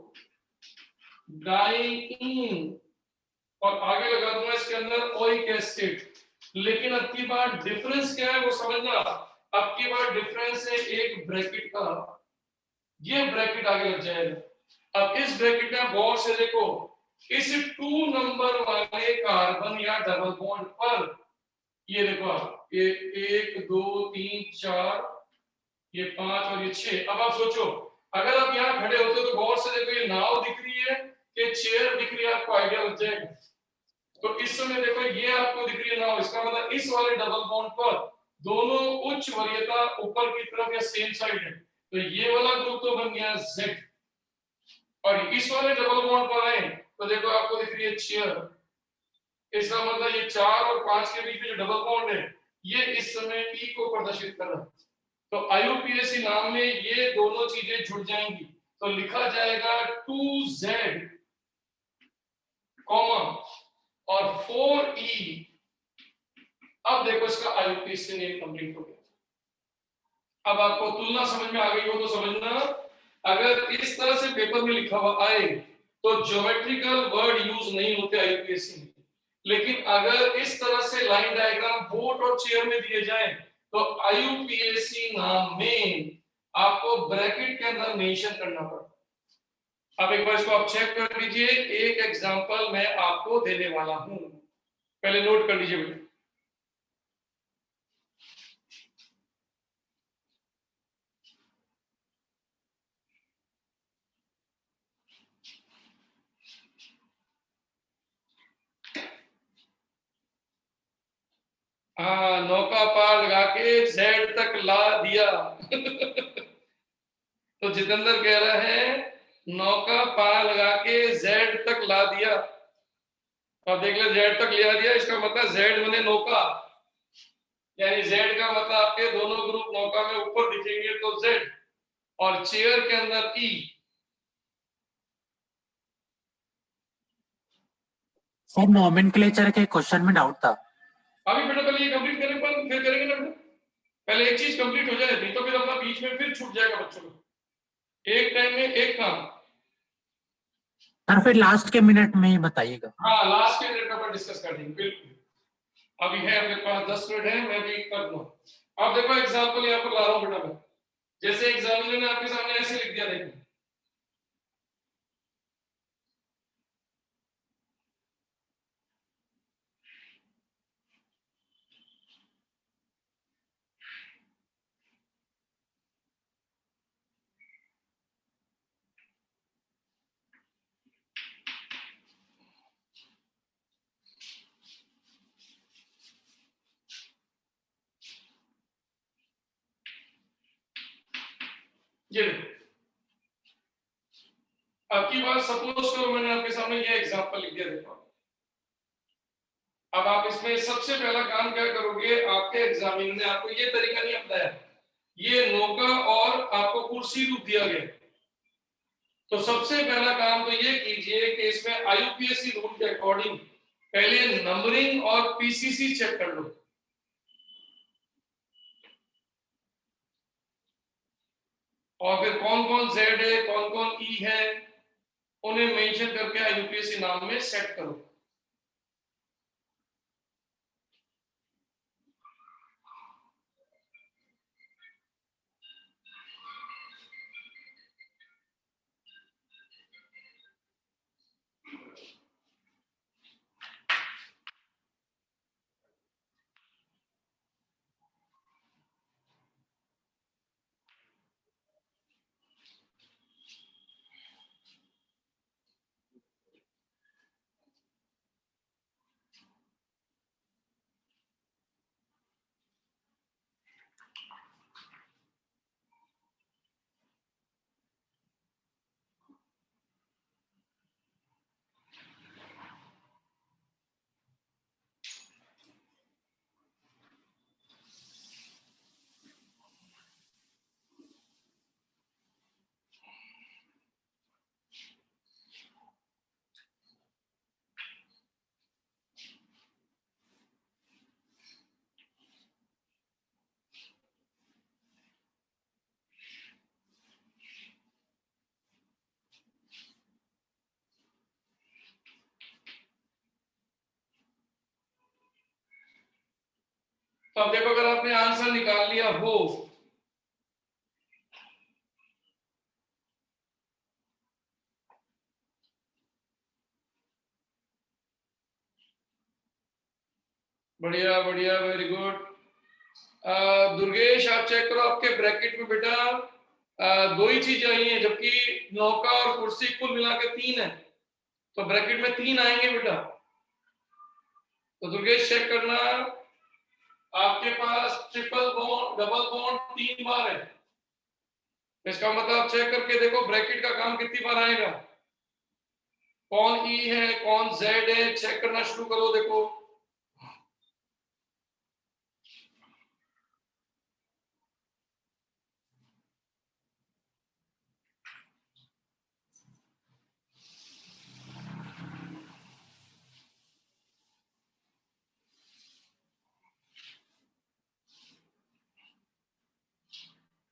डाइईन और आगे लगा दूंगा इसके अंदर ओइक एसिड लेकिन अब की बार डिफरेंस क्या है वो समझना अब की बार डिफरेंस है एक ब्रैकेट का ये ब्रैकेट आगे लग जाएगा अब इस ब्रैकेट में गौर से देखो इस 2 नंबर वाले कार्बन या डबल बॉन्ड पर ये देखो आप ये 1 2 3 4 ये 5 और ये 6 अब आप सोचो अगर आप यहाँ खड़े होते तो गौर से देखो ये नाव दिख रही है कि चेयर दिख रही है आपको आइडिया लग जाएगा तो इस समय देखो ये आपको दिख रही है नाव इसका मतलब इस वाले डबल बॉन्ड पर दोनों उच्च वरीयता ऊपर की तरफ या सेम साइड है तो ये वाला ग्रुप तो बन गया Z और इस वाले डबल बॉन्ड पर आए तो देखो आपको दिख रही है चेयर इसका मतलब ये 4 और 5 के बीच में जो डबल बॉन्ड है ये इस समय E को प्रदर्शित कर रहा है तो आईयूपीएसी नाम में ये दोनों चीजें जुड़ जाएंगी तो लिखा जाएगा 2Z कॉमा और 4E अब देखो इसका आईयूपीएसी नेम कंप्लीट हो गया अब आपको तुलना समझ में आ गई हो तो समझना अगर इस तरह से पेपर में लिखा हुआ आए तो ज्योमेट्रिकल वर्ड यूज नहीं होते आईयूपीएसी में लेकिन अगर इस तरह से लाइन डायग्राम बोट और चेयर में दिए जाए तो आईयूपीएसी नाम में आपको ब्रैकेट के अंदर मेंशन करना पड़ता अब एक बार इसको आप चेक कर लीजिए एक एग्जांपल मैं आपको देने वाला हूं पहले नोट कर लीजिए बेटा हाँ नौका पार लगा के जेड तक ला दिया तो जितेंद्र कह रहा है नौका पार लगा के जेड तक ला दिया अब देख ले जेड तक लिया दिया इसका मतलब जेड बने नौका यानी जेड का मतलब आपके दोनों ग्रुप नौका में ऊपर दिखेंगे तो जेड और चेयर के अंदर ई सर नोमेनक्लेचर के क्वेश्चन में डाउट था अभी बेटा पहले ये कंप्लीट करें पर फिर करेंगे ना बेटा पहले एक चीज कंप्लीट हो जाए नहीं तो फिर अपना बीच में फिर छूट जाएगा बच्चों को एक टाइम में एक काम सर फिर लास्ट के मिनट में ही बताइएगा हाँ लास्ट के मिनट पर डिस्कस कर देंगे बिल्कुल अभी है अपने पास 10 मिनट है मैं भी कर दूंगा अब देखो एग्जांपल यहाँ पर ला रहा हूँ बेटा मैं जैसे एग्जामिनर ने आपके सामने ऐसे लिख दिया देखो ये देखो अब की बात सपोज करो मैंने आपके सामने ये एग्जांपल लिख दिया देखो अब आप इसमें सबसे पहला काम क्या करोगे आपके एग्जामिनर ने आपको ये तरीका नहीं बताया ये नौका और आपको कुर्सी रूप दिया गया तो सबसे पहला काम तो ये कीजिए कि इसमें आईयूपीएसी रूल के अकॉर्डिंग पहले नंबरिंग और पीसीसी चेक कर लो और फिर कौन कौन जेड है कौन कौन ई है उन्हें मेंशन करके IUPAC नाम में सेट करो। तो अब देखो, अगर आपने आंसर निकाल लिया हो बढ़िया बढ़िया, वेरी गुड। दुर्गेश आप चेक करो, आपके ब्रैकेट में बेटा दो ही चीजें आई हैं, जबकि नौका और कुर्सी कुल मिला के 3 है, तो ब्रैकेट में 3 आएंगे बेटा। तो दुर्गेश चेक करना, आपके पास ट्रिपल बॉन्ड डबल बॉन्ड 3 बार है, इसका मतलब आप चेक करके देखो ब्रैकेट का काम कितनी बार आएगा। कौन ई है कौन जेड है, चेक करना शुरू करो। देखो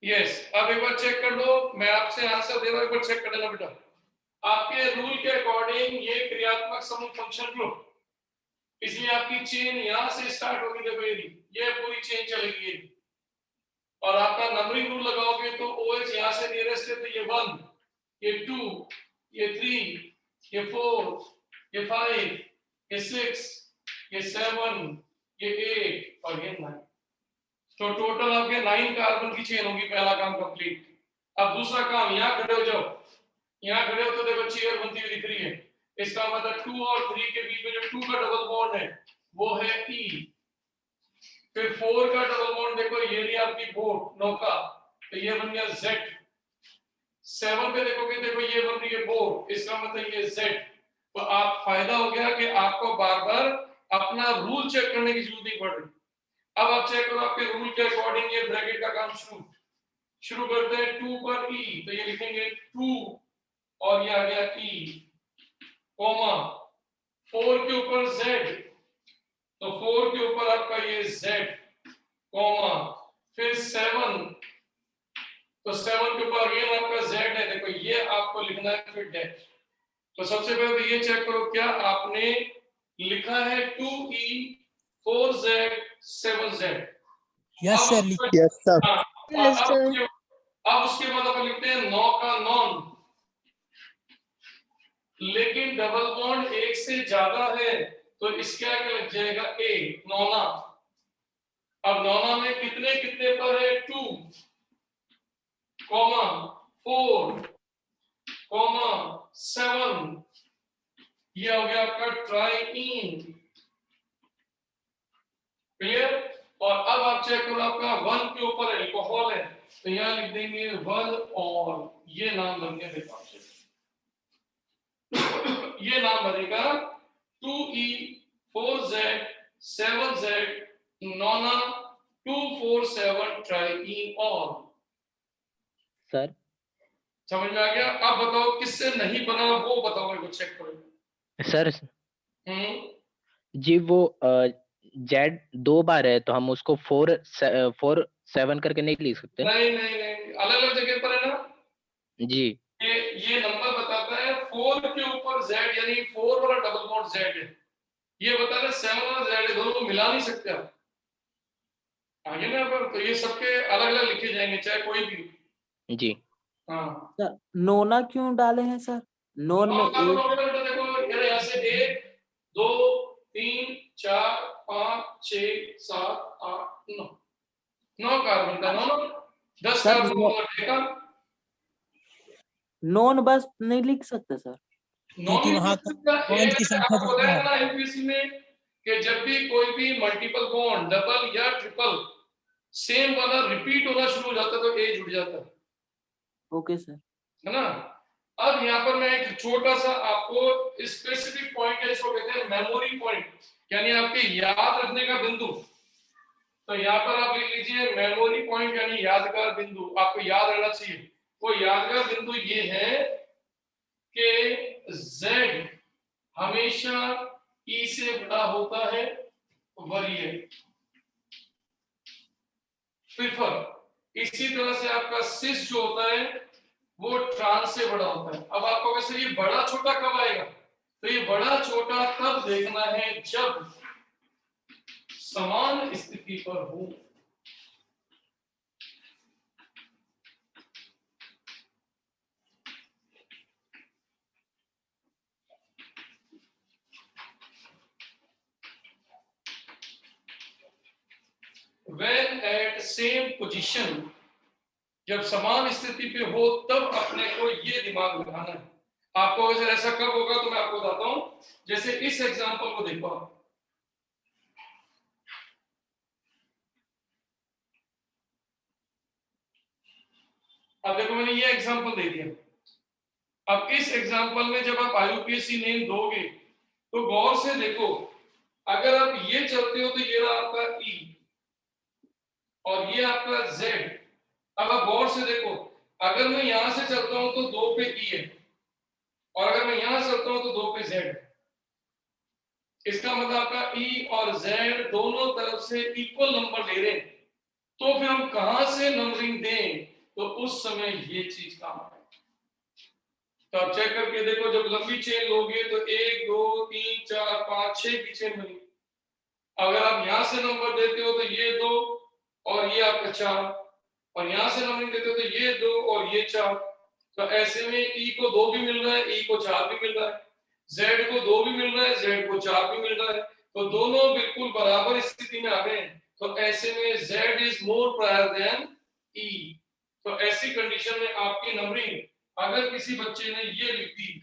यस, अब एक बार चेक कर लो, मैं आपसे आंसर दे रहा हूं, एक बार चेक कर लेना बेटा। आपके रूल के अकॉर्डिंग ये क्रियात्मक समूह फंक्शन लो, इसलिए आपकी चेन यहां से स्टार्ट होगी। देखो ये पूरी चेन चलेगी ये, और आपका नंबरिंग रूल लगाओगे तो OH यहां से नियरेस्ट है, तो ये 1, ये 2, ये 3, ये 4, ये 5, ये 6, ये 7, ये 8 और ये 9। तो टोटल आपके 9 कार्बन की चेन होगी। पहला काम कंप्लीट। अब दूसरा काम, यहां खड़े हो जाओ, यहां खड़े हो तो देखो चेयर बनती हुई दिख रही है, इसका मतलब 2 और 3 के बीच में जो 2 का डबल बॉन्ड है वो है E। फिर 4 का डबल बॉन्ड देखो, ये रही आपकी बोट नौका, तो ये बन गया Z। 7 पे देखोगे, देखो ये बन रही है बोट, इसका मतलब ये Z। तो आप फायदा हो गया कि आपको बार बार अपना रूल चेक करने की जरूरत नहीं पड़ रही। अब आप चेक करो, आपके रूल के अकॉर्डिंग ये ब्रैकेट का काम शुरू करते हैं। 2 पर E, तो ये लिखेंगे 2 और ये आ गया E, कॉमा 4 के ऊपर Z, तो 4 के ऊपर आपका ये Z, कॉमा फिर 7, तो 7 के ऊपर अगेन आपका Z है। देखो ये आपको लिखना है फिर डैश। तो सबसे पहले तो ये चेक करो, क्या आपने लिखा है 2E 4Z 7Z? Yes sir. Yes, sir. अब उसके बाद अपन लिखते हैं 9 का नॉन, लेकिन डबल बॉन्ड 1 से ज्यादा है तो इसके आगे लग जाएगा A, नौना। अब नौना में कितने कितने पर है? 2, कॉमा 4, कॉमा 7, ये हो गया आपका ट्राइईन। क्लियर? और अब आप चेक करो, आपका 1 के ऊपर एल्कोहल है, तो यहां लिख देंगे 1 और ये नाम बन गया देखो आपसे ये नाम बनेगा 2E 4Z 7Z नौना 247 ट्राइईन ऑल। सर समझ में आ गया? अब बताओ किससे नहीं बना, वो बताओ मेरे को, चेक करो। सर जी वो जेड 2 बार है, तो हम उसको 4 7 करके नहीं लिख सकते? नहीं नहीं नहीं, अलग अलग जगह पर है ना जी। ये नंबर बताता है 4 के ऊपर Z यानी 4 वाला डबल बॉन्ड Z है, ये बता रहे 7 वाला Z है, दोनों को मिला नहीं सकते आप। आगे ना पर तो ये सबके अलग अलग लिखे जाएंगे चाहे कोई भी। जी हाँ सर नोना क्यों डाले हैं सर? नोन में नौ का तो एक बेटा देखो ये यहाँ से 1 2 3 4 5 6 7 8 9 9 कार्बन का 9 10 सर, कार्बन का देखा नॉन बस नहीं लिख सकते सर? क्योंकि वहाँ बॉन्ड की संख्या आपको ज्यादा बताया ना एमपीसी में कि जब भी कोई भी मल्टीपल बॉन्ड डबल या ट्रिपल सेम वाला रिपीट होना शुरू हो जाता है तो ए जुड़ जाता है, ओके सर। है ना। अब यहाँ पर मैं एक छोटा सा आपको स्पेसिफिक पॉइंट है, इसको कहते हैं मेमोरी पॉइंट, यानी आपके याद रखने का बिंदु। तो यहाँ पर आप लिख लीजिए मेमोरी पॉइंट यानी यादगार बिंदु, आपको याद रहना चाहिए। वो यादगार बिंदु ये है कि Z हमेशा E से बड़ा होता है, वरीय प्रिफर। इसी तरह से आपका सिस जो होता है वो ट्रांस से बड़ा होता है। अब आपको वैसे ये बड़ा छोटा कब आएगा, तो ये बड़ा छोटा तब देखना है जब समान स्थिति पर हो। When at same position, जब समान स्थिति पे हो तब अपने को ये दिमाग लगाना है। आपको वैसे ऐसा कब होगा तो मैं आपको बताता हूं, जैसे इस एग्जांपल को देखो आप। अब देखो मैंने ये एग्जांपल दे दिया। अब इस एग्जांपल में जब आप आईयूपीएसी नेम दोगे तो गौर से देखो, अगर आप ये चलते हो तो ये रहा आपका ई और ये आपका जेड। अब आप गौर से देखो, अगर मैं यहां से चलता हूं तो 2 पे ई है और अगर मैं यहां चलता हूं तो 2 पे जेड है। इसका मतलब आपका ई और जेड दोनों तरफ से इक्वल नंबर ले रहे हैं, तो फिर हम कहां से नंबरिंग दें, तो उस समय ये चीज काम आएगी। तो आप चेक करके देखो, जब लंबी चेन लोगे तो 1 2 3 4 5 6 की चेन बनी। अगर आप यहां से नंबर देते हो तो ये 2 और ये आपका 4, और यहां से नंबरिंग देते हो तो ये 2 और ये 4। तो ऐसे में ई को 2 भी मिल रहा है, ई को 4 भी मिल रहा है, जेड को 2 भी मिल रहा है, जेड को 4 भी मिल रहा है, तो दोनों बिल्कुल बराबर स्थिति में आ गए। तो ऐसे में Z is more prior than E. तो ऐसी कंडीशन में आपकी नंबरिंग अगर किसी बच्चे ने ये लिख दी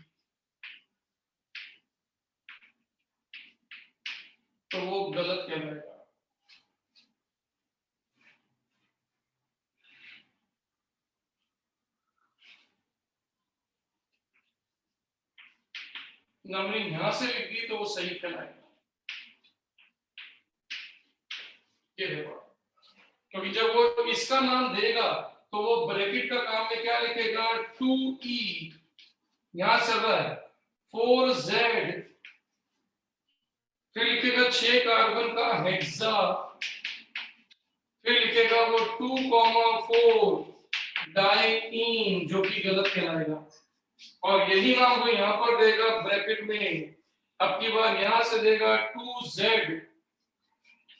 तो वो गलत कहलाएगा। नंबरिंग यहां से लिख दी तो वो सही कहलाएगा। ये देखो, क्योंकि जब वो इसका नाम देगा तो वो ब्रैकेट का काम में क्या लिखेगा, 2e, यहां चल रहा है 4z, फिर लिखेगा 6 कार्बन का हेक्सा, फिर लिखेगा वो 2,4 डाइईन, जो कि गलत कहलाएगा। और यही नाम वो यहां पर देगा ब्रैकेट में। अब की बार यहां से देगा 2z,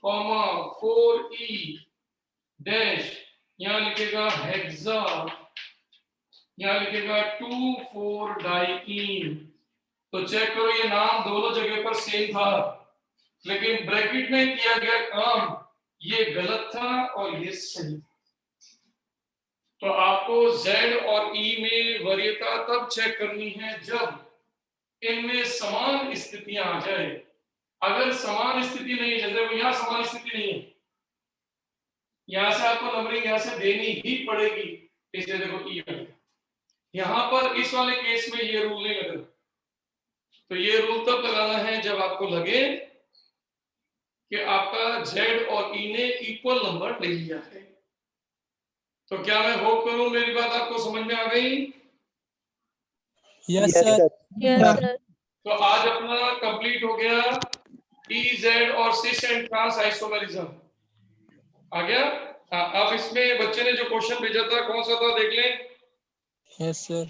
4e डैश, यहां लिखेगा हेक्सा, यहां लिखेगा 2,4 डाइईन। तो चेक करो, ये नाम दोनों जगह पर सेम था, लेकिन ब्रैकेट में किया गया काम ये गलत था और ये सही। तो आपको Z और E में वरीयता तब चेक करनी है जब इनमें समान स्थितियां आ जाए। अगर समान स्थिति नहीं है, जैसे यहाँ समान स्थिति नहीं है, यहां से आपको नंबरिंग यहां से देनी ही पड़ेगी, इसलिए देखो E यहां पर इस वाले केस में ये रूल नहीं लगेगा। तो ये रूल तब लगाना है जब आपको लगे कि आपका Z और E ने इक्वल नंबर ले लिया है। तो क्या मैं होप करूं मेरी बात आपको समझ में आ गई? Yes sir. Yes sir. तो आज अपना कंप्लीट हो गया E, Z और सिस एंड ट्रांस आइसोमेरिज्म। आ गया? अब इसमें बच्चे ने जो क्वेश्चन भेजा था कौन सा था देख लें। Yes sir.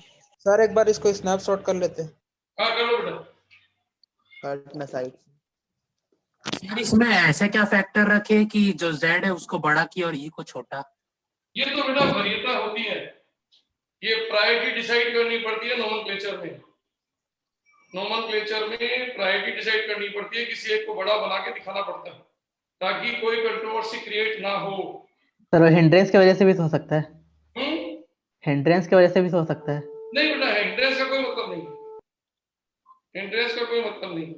सर एक बार इसको स्नैपशॉट कर लेते हैं। हाँ कर लो बेटा। काटना साइड। सर इसमें ऐसे क्या फैक्टर रखे कि जो z है उसको बड़ा किया और e को छोटा? ये तो बेटा वरीयता होती है, ये प्रायोरिटी डिसाइड करनी पड़ती है नोमेनक्लेचर में। नोमेनक्लेचर में प्रायोरिटी डिसाइड करनी पड़ती है, किसी एक को बड़ा बना के दिखाना पड़ता है ताकि कोई कंट्रोवर्सी क्रिएट ना हो। सर हिंड्रेंस की वजह से भी तो हो सकता है। हम्म, हिंड्रेंस की वजह से भी तो हो सकता है। नहीं बेटा, हिंड्रेंस का कोई मतलब नहीं, हिंड्रेंस का कोई मतलब नहीं।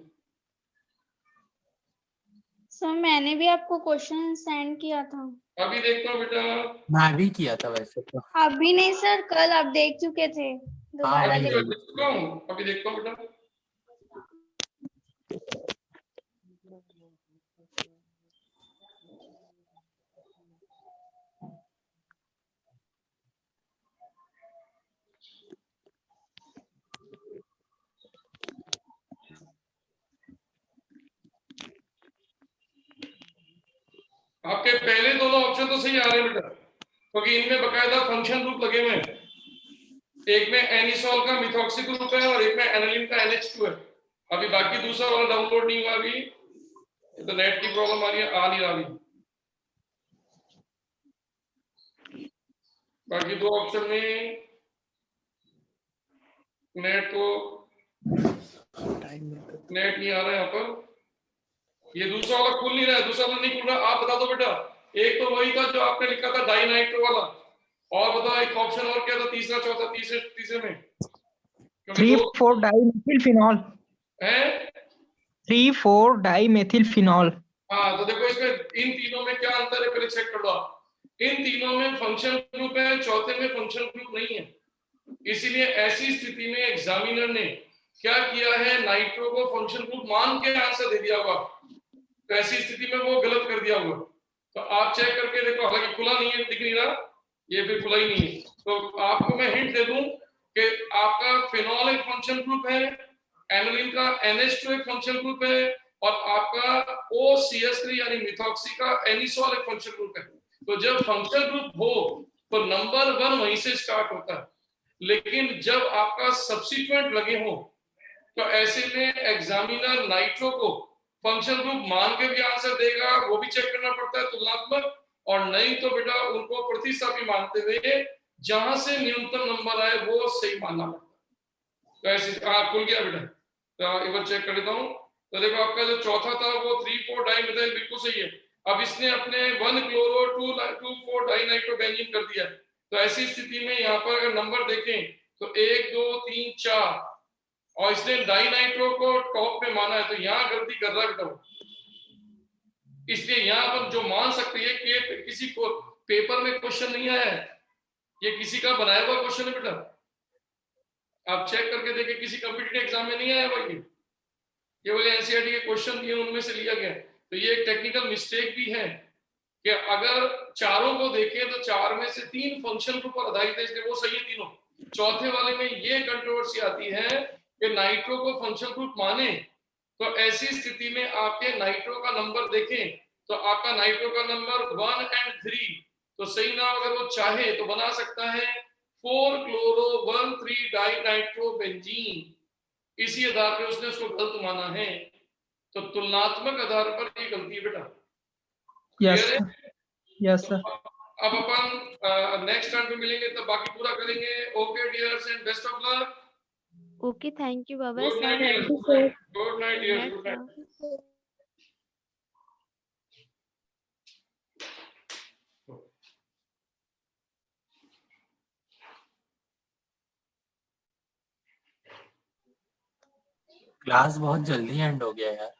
सर मैंने भी आपको क्वेश्चन सेंड किया था। अभी देखता हूँ बेटा। मैं भी किया था वैसे तो। अभी नहीं सर, कल आप देख चुके थे, दोबारा हाँ, अभी देख। देख चुका हूँ, अभी देखता हूँ बेटा। आपके पहले दोनों ऑप्शन तो सही आ रहे हैं बेटा, क्योंकि इनमें बकायदा फंक्शन ग्रुप लगे हुए हैं। एक में एनिसोल का मिथॉक्सी ग्रुप है और एक में एनालिन का NH2 है। अभी बाकी दूसरा वाला डाउनलोड नहीं हुआ, अभी तो नेट की प्रॉब्लम आ रही है, आ नहीं रहा अभी। बाकी दो ऑप्शन में नेट नहीं आ रहा है यहाँ पर। ये दूसरा वाला खुल नहीं रहा है, दूसरा वाला नहीं खुल रहा। आप बता दो बेटा, एक तो वही था जो आपने लिखा था डाइनाइट्रो वाला, और बताओ एक ऑप्शन और क्या था, तीसरा चौथा, तीसरे में 3,4 डाइमेथिल फिनॉल। है 3,4 डाइमेथिल फिनॉल। हाँ, तो देखो इसमें इन तीनों में क्या अंतर है, पहले चेक कर लो। इन तीनों में फंक्शन ग्रुप है, चौथे में फंक्शन ग्रुप नहीं है। इसीलिए ऐसी स्थिति में एग्जामिनर ने क्या किया है, नाइट्रो को फंक्शन ग्रुप मान के आंसर दे दिया होगा, तो ऐसी स्थिति में वो गलत कर दिया होगा। तो आप चेक करके देखो, हालांकि खुला नहीं है, दिख नहीं रहा, ये फिर खुला ही नहीं है। तो आपको मैं हिंट दे दूं कि आपका फिनॉल एक फंक्शन ग्रुप है, एनालिन का NH2 एक फंक्शन ग्रुप है, और आपका OCH3 यानी मिथॉक्सी का एनिसोल एक फंक्शन ग्रुप है। तो जब फंक्शन ग्रुप हो तो नंबर 1 वहीं से स्टार्ट होता है, लेकिन जब आपका सब्सिक्वेंट लगे हो तो ऐसे में एग्जामिनर नाइट्रो को फंक्शन ग्रुप मान के भी आंसर देगा, वो भी चेक करना पड़ता है तुलनात्मक, और नहीं तो बेटा उनको प्रतिस्थापी मानते हुए जहां से न्यूनतम नंबर आए वो सही मानना पड़ता है। तो ऐसे खुल गया बेटा, तो एक बार चेक कर लेता हूँ। तो देखो आपका जो चौथा था वो 3,4 डाइमेथाइल बिल्कुल सही है। अब इसने अपने 1 क्लोरो 2,4 डाइनाइट्रोबेंजीन कर दिया। तो ऐसी स्थिति में यहाँ पर अगर नंबर देखें तो 1 2 3 4, और इसने डाइनाइट्रो को टॉप में माना है, तो यहाँ गलती कर रहा है बेटा। इसलिए यहाँ पर जो मान सकते हैं कि किसी को पेपर में क्वेश्चन नहीं आया है, ये किसी का बनाया हुआ क्वेश्चन है बेटा। आप चेक करके देखें, किसी कॉम्पिटिटिव एग्जाम में नहीं आया हुआ, ये वाले एनसीईआरटी के क्वेश्चन दिए उनमें से लिया गया। तो ये एक टेक्निकल मिस्टेक भी है कि अगर चारों को देखें तो 4 में से 3 फंक्शन ग्रुप पर आधारित है, इसलिए वो सही है तीनों। चौथे वाले में ये कंट्रोवर्सी आती है कि नाइट्रो को फंक्शन ग्रुप माने, तो ऐसी स्थिति में आपके नाइट्रो का नंबर देखें तो आपका नाइट्रो का नंबर 1 और 3, तो सही नाम अगर वो चाहे तो बना सकता है 4-chloro-1,3 डाइनाइट्रोबेंजीन। इसी आधार पर उसने उसको गलत माना है, तो तुलनात्मक आधार पर ये गलती है बेटा। Yes sir. अब अपन नेक्स्ट टर्न पे मिलेंगे, तब बाकी पूरा करेंगे। Okay dears and best of luck. Okay, thank you Baba good night sir. Dears, good night dears, good night. Class बहुत जल्दी एंड हो गया यार।